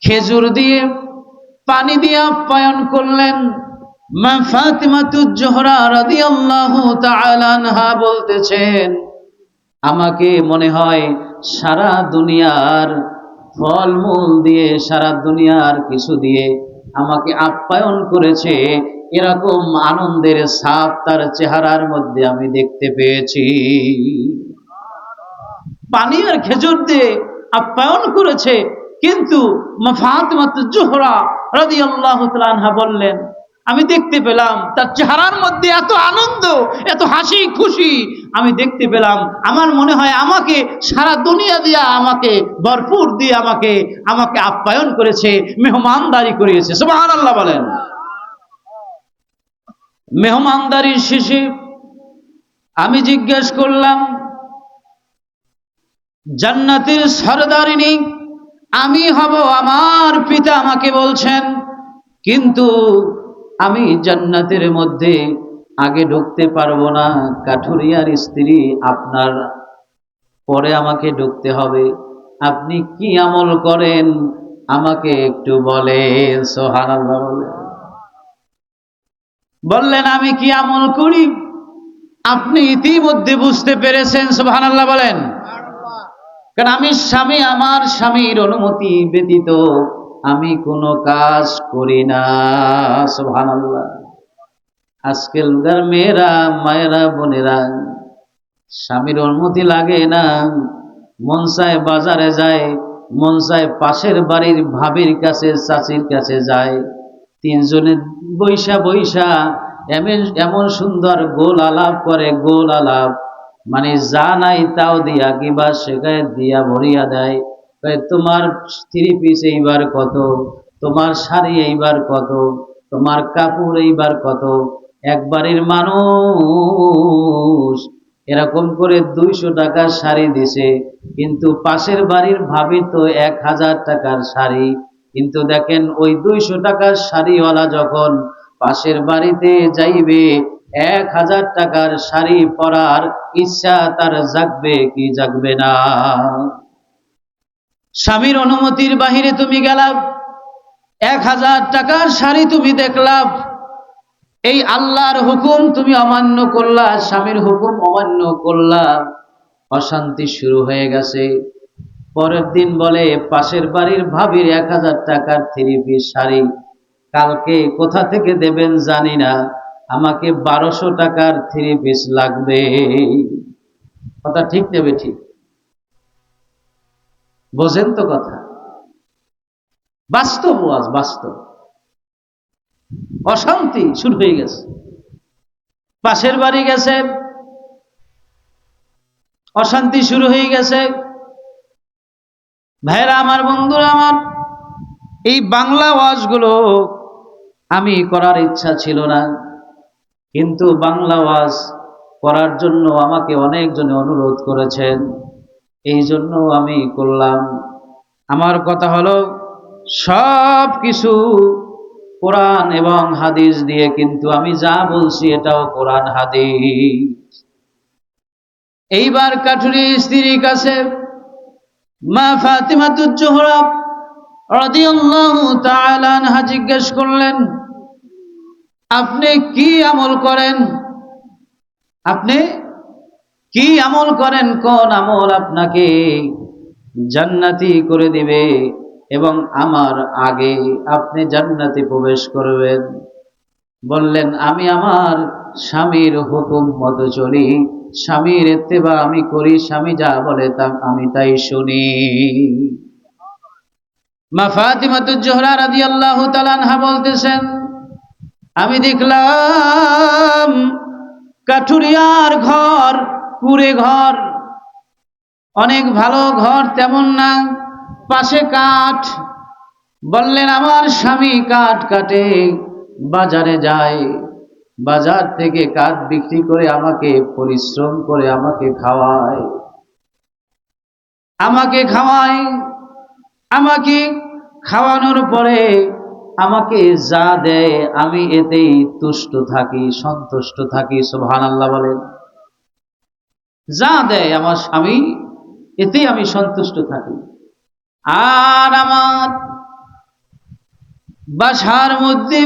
খেজুর দিয়ে পানি দিয়ে আপ্যায়ন করলেন। মা ফাতিমাতুজ জোহরা রাদিয়াল্লাহু তাআলা আনহা বলতেছেন, আমাকে মনে হয় সারা দুনিয়ার ফলমূল দিয়ে, সারা দুনিয়ার কিছু দিয়ে আমাকে আপ্যায়ন করেছে, এরকম আনন্দের ছাপ তার চেহারার মধ্যে আমি দেখতে পেয়েছি। পানি আর খেজুর দিয়ে আপ্যায়ন করেছে, কিন্তু মা ফাতিমাতুজ জোহরা রাদিয়াল্লাহু তাআলা আনহা বললেন, আমি দেখতে পেলাম তার চেহারার মধ্যে এত আনন্দ, এত হাসি খুশি আমি দেখতে পেলাম। আমার মনে হয় আমাকে সারা দুনিয়া দিয়া আমাকে ভরপুর দিয়ে আমাকে আমাকে আপ্যায়ন করেছে, মেহমানদারি করিয়েছে। সুবহানাল্লাহ বলেন। মেহমানদারির শেষে আমি জিজ্ঞেস করলাম, জান্নাতের সরদারিনী আমি হব, আমার পিতা আমাকে বলছেন, কিন্তু আমি জান্নাতের মধ্যে আগে ঢুকতে পারবো না, কাঠুরিয়ার স্ত্রী আপনার পরে আমাকে ঢুকতে হবে। আপনি কি আমল করেন আমাকে একটু বলেন। সুবহানাল্লাহ বললেন, আমি কি আমল করি আপনি ইতিমধ্যে বুঝতে পেরেছেন। সুবহানাল্লাহ বলেন। কারণ আমি স্বামী, আমার স্বামীর অনুমতি ব্যতীত আমি কোনো কাজ করি না। সুবহানাল্লাহ। আজকালকার মেয়েরা, মায়েরা, বোনেরা স্বামীর অনুমতি লাগে না, মন চায় বাজারে যায়, মন চায় পাশের বাড়ির ভাবির কাছে, চাচির কাছে যায়, তিনজনে বৈশা বৈশা এমন সুন্দর গোল আলাপ করে, গোল আলাপ মানে যা নাই তাও দিয়া কিবা শেখায় দিয়া ভরিয়া দেয়। তোমার থ্রি পিস এইবার কত, তোমার শাড়ি এইবার কত, তোমার কাপড় এইবার কত। এক বাড়ির মানুষ এরকম করে 200 টাকার শাড়ি দিছে, কিন্তু পাশের বাড়ির ভাবি তো 1000 টাকার শাড়ি। কিন্তু দেখেন ওই 200 টাকার শাড়িওয়ালা যখন পাশের বাড়িতে যাইবে, 1000 টাকার শাড়ি পরার ইচ্ছা তার জাগবে কি জাগবে না? স্বামীর অনুমতির বাহিরে তুমি গেলাম, 1000 টাকার শাড়ি তুমি দেখলাম, এই আল্লাহর হুকুম তুমি অমান্য করলা, স্বামীর হুকুম অমান্য করলা, অশান্তি শুরু হয়ে গেছে। পরের দিন বলে, পাশের বাড়ির ভাবির 1000 টাকার থ্রি পিস শাড়ি কালকে কোথা থেকে দেবেন জানি না, আমাকে 1200 টাকার থ্রি পিস লাগবে। কথা ঠিক নেবে ঠিক, বোঝেন তো কথা? বাস্তব ওয়াজ, বাস্তব। অশান্তি শুরু হয়ে গেছে, পাশের বাড়ি গেছে, অশান্তি শুরু হয়ে গেছে। ভাইরা আমার, বন্ধুরা আমার, এই বাংলা ওয়াজগুলো আমি করার ইচ্ছা ছিল না, কিন্তু বাংলা ওয়াজ করার জন্য আমাকে অনেকজনে অনুরোধ করেছেন, এই জন্য আমি করলাম। আমার কথা হলো, সব কিছু কোরআন এবং হাদিস দিয়ে, কিন্তু আমি যা বলছি এটাও কোরআন হাদিস। এইবার কাঠুরি স্ত্রীর কাছে মা ফাতিমাতুজ জোহরা রাদিয়াল্লাহু তাআলা আনহা জিজ্ঞেস করলেন, আপনি কি আমল করেন? আপনি কি আমল করেন? কোন আমল আপনাকে জান্নাতি করে দিবে? এবং আমার আগে আপনি জান্নাতে প্রবেশ করবেন। বললেন, আমি আমার স্বামীর হুকুম মতো চলি, স্বামীর ইত্তেবা আমি করি, স্বামী যা বলে তা আমি তাই শুনি। মা ফাতিমাতুজ জোহরা রাদিয়াল্লাহু তাআলা আনহা বলতেছেন, আমি দেখলাম কাঠুরিয়ার ঘর, কুঁড়ে ঘর, অনেক ভালো ঘর তেমন না, পাশে কাঠ। বললেন, আমার স্বামী কাঠ কাটে, বাজারে যায়, বাজার থেকে কাঠ বিক্রি করে আমাকে পরিশ্রম করে আমাকে খাওয়ায়, আমাকে খাওয়ানোর পরে আমাকে যা দেয় আমি এতেই তুষ্ট থাকি, সন্তুষ্ট থাকি। সুবহানাল্লাহ বলেন। যা দেয় আমার স্বামী এতেই আমি সন্তুষ্ট থাকি। আর আমার বাসার মধ্যে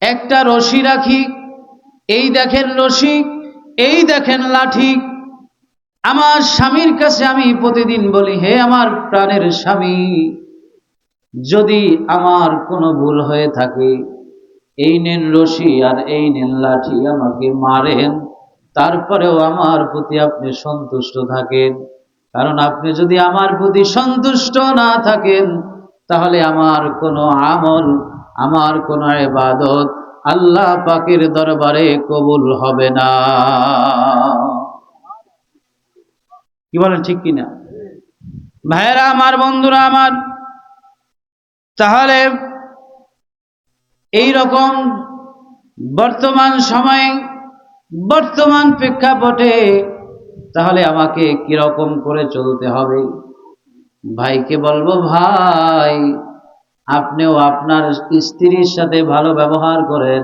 একটা রশি রাখি, এই দেখেন রশি, এই দেখেন লাঠি। আমার স্বামীর কাছে আমি প্রতিদিন বলি, হে আমার প্রাণের স্বামী, যদি আমার কোনো ভুল হয়ে থাকে, এই নেন রশি আর এই নেন লাঠি, আমাকে মারেন, তারপরেও আমার প্রতি আপনি সন্তুষ্ট থাকেন। কারণ আপনি যদি আমার প্রতি সন্তুষ্ট না থাকেন, তাহলে আমার কোনো আমল, আমার কোনো ইবাদত আল্লাহ পাকের দরবারে কবুল হবে না। কি বলেন, ঠিক কিনা? ভাইরা আমার, বন্ধুরা আমার, তাহলে এই রকম বর্তমান সময়ে, বর্তমান প্রেক্ষাপটে তাহলে আমাকে কিরকম করে চলতে হবে? ভাইকে বলবো, ভাই আপনিও আপনার স্ত্রীর সাথে ভালো ব্যবহার করেন,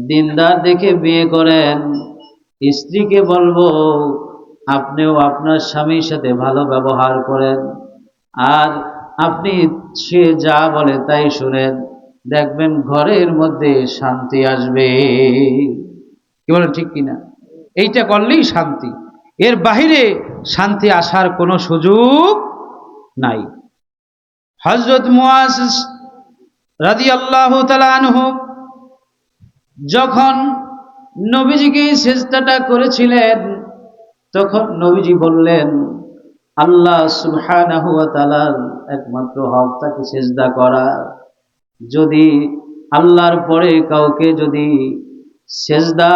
দিনদার দেখে বিয়ে করেন। স্ত্রীকে বলবো, আপনিও আপনার স্বামীর সাথে ভালো ব্যবহার করেন, আর আপনি সে যা বলে তাই শুনেন, দেখবেন ঘরের মধ্যে শান্তি আসবে। কি বলেন, ঠিক কিনা? এইটা করলেই শান্তি, এর বাহিরে শান্তি আসার কোনো সুযোগ নাই। হযরত মুআয রাদিয়াল্লাহু তাআলা আনহু যখন নবীজিকে সিজদাটা করেছিলেন, তখন নবীজি বললেন, আল্লাহ সুবহানাহু ওয়া তাআলার একমাত্র হক তাকে সিজদা করা। যদি আল্লাহর পরে কাউকে যদি সিজদা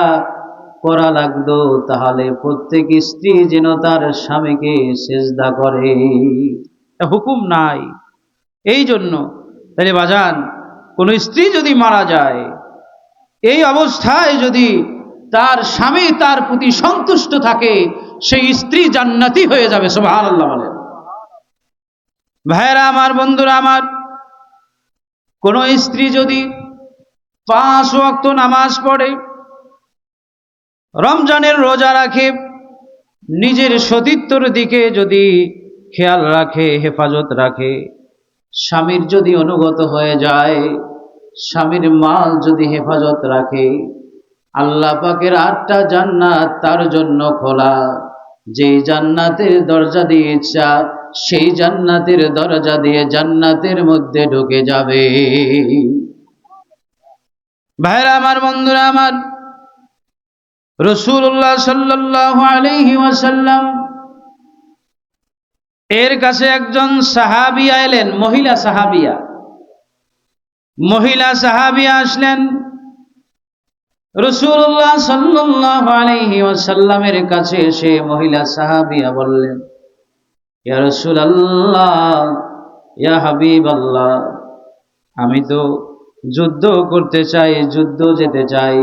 করা লাগতো, তাহলে প্রত্যেক স্ত্রী যেন তার স্বামীকে সিজদা করে। হুকুম নাই। এই জন্য তাহলে বাজান, কোন স্ত্রী যদি মারা যায়, এই অবস্থায় যদি তার স্বামী তার প্রতি সন্তুষ্ট থাকে, সেই স্ত্রী জান্নাতি হয়ে যাবে। সুবহানাল্লাহ বলেন। ভাইরা আমার, বন্ধুরা আমার, কোন স্ত্রী যদি 5 ওয়াক্ত নামাজ পড়ে, রমজানের রোজা রাখে, নিজের সতীত্বর দিকে যদি খেয়াল রাখে, হেফাজত রাখে, স্বামীর যদি অনুগত হয়ে যায়, স্বামীর মাল যদি হেফাজত রাখে, আল্লাহ পাকের 8টা জান্নাত তার জন্য খোলা। যেই জান্নাতের দরজা দিয়ে ইচ্ছা, সেই জান্নাতের দরজা দিয়ে জান্নাতের মধ্যে ঢুকে যাবে। ভাইরা আমার, বন্ধুরা আমার, রাসূলুল্লাহ সাল্লাল্লাহু আলাইহি ওয়াসাল্লাম এর কাছে একজন সাহাবিয়া এলেন, মহিলা সাহাবিয়া আসলেন। রাসূলুল্লাহ সাল্লাল্লাহু আলাইহি ওয়াসাল্লামের কাছে এসে মহিলা সাহাবিয়া বললেন, ইয়া রাসূলুল্লাহ, ইয়া হাবিবাল্লাহ, আমি তো যুদ্ধ করতে চাই, যুদ্ধ যেতে চাই,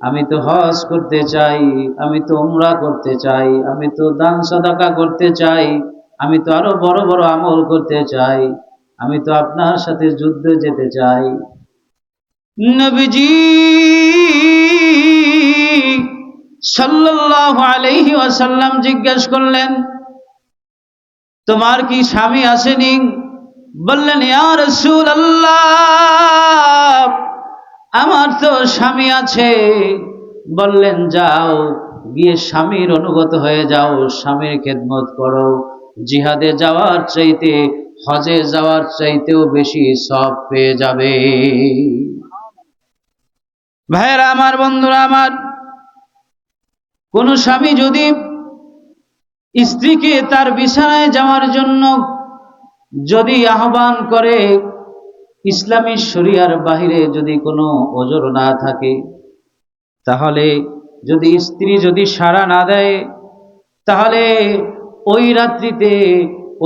আমি তো হজ করতে চাই, আমি তো উমরা করতে চাই, আমি তো দান সাদাকা করতে চাই, আমি তো আরো বড় বড় আমল করতে চাই, আমি তো আপনার সাথে যুদ্ধে যেতে চাই। নবীজি সাল্লাল্লাহু আলাইহি ওয়াসাল্লাম জিজ্ঞাসা করলেন, তোমার কি স্বামী আসেনি? বললেন, ইয়া রাসূলুল্লাহ, আমার তো স্বামী আছে। বললেন, যাও গিয়ে স্বামীর অনুগত হয়ে যাও, স্বামীর খেদমত করো। জিহাদে যাওয়ার চাইতে হজে যাওয়ার চাইতেও বেশি সওয়াব পেয়ে যাবে। ভাইয়েরা আমার, বন্ধুরা আমার, কোন স্বামী যদি স্ত্রীকে তার বিছানায় যাওয়ার জন্য যদি আহ্বান করে, ইসলামী শরিয়ার বাহিরে যদি কোনো ওজর না থাকে, তাহলে যদি স্ত্রী যদি সাড়া না দেয়, তাহলে ওই রাত্রিতে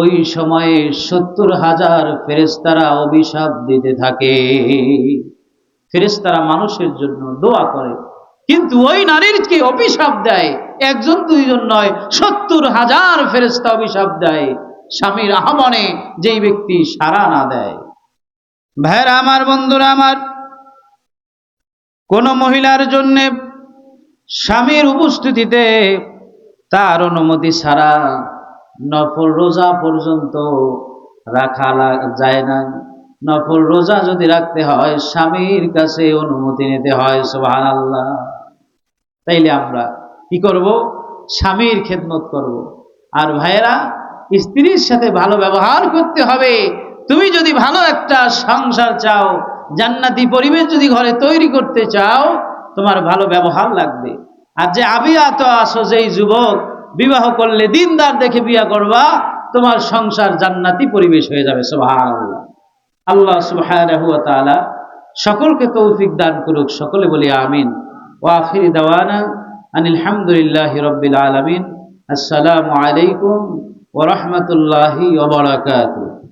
ওই সময়ে 70,000 ফেরেশতারা অভিশাপ দিতে থাকে। ফেরেশতারা মানুষের জন্য দোয়া করে, কিন্তু ওই নারীরকে অভিশাপ দেয় একজন দুইজন নয়, 70,000 ফেরেশতা অভিশাপ দেয় স্বামীর আহ্বানে যেই ব্যক্তি সাড়া না দেয়। ভাইরা আমার, বন্ধুরা আমার, কোন মহিলার জন্য স্বামীর উপস্থিতিতে তার অনুমতি ছাড়া নফল রোজা পর্যন্ত রাখা যায় না। নফল রোজা যদি রাখতে হয়, স্বামীর কাছে অনুমতি নিতে হয়। সুবহানাল্লাহ। তাইলে আমরা কি করব? স্বামীর খেদমত করব। আর ভাইয়েরা, স্ত্রীর সাথে ভালো ব্যবহার করতে হবে। তুমি যদি ভালো একটা সংসার চাও, জান্নাতি পরিবেশ যদি ঘরে তৈরি করতে চাও, তোমার ভালো ব্যবহার লাগবে। আর যে আবিয়াত আছো, যেই যুবক বিবাহ করলে দিনদার দেখে বিয়া করবা, তোমার সংসার জান্নাতি পরিবেশ হয়ে যাবে। সুবহানাল্লাহ। আল্লাহ সুবহানাহু ওয়া তাআলা সকলকে তৌফিক দান করুক। সকলে বলি আমিন। ওয়া আখিরি দাওয়ানা আনিল হামদুলিল্লাহি রাব্বিল আলামিন। আসসালামু আলাইকুম ওয়া রাহমাতুল্লাহি ওয়া বারাকাতুহু।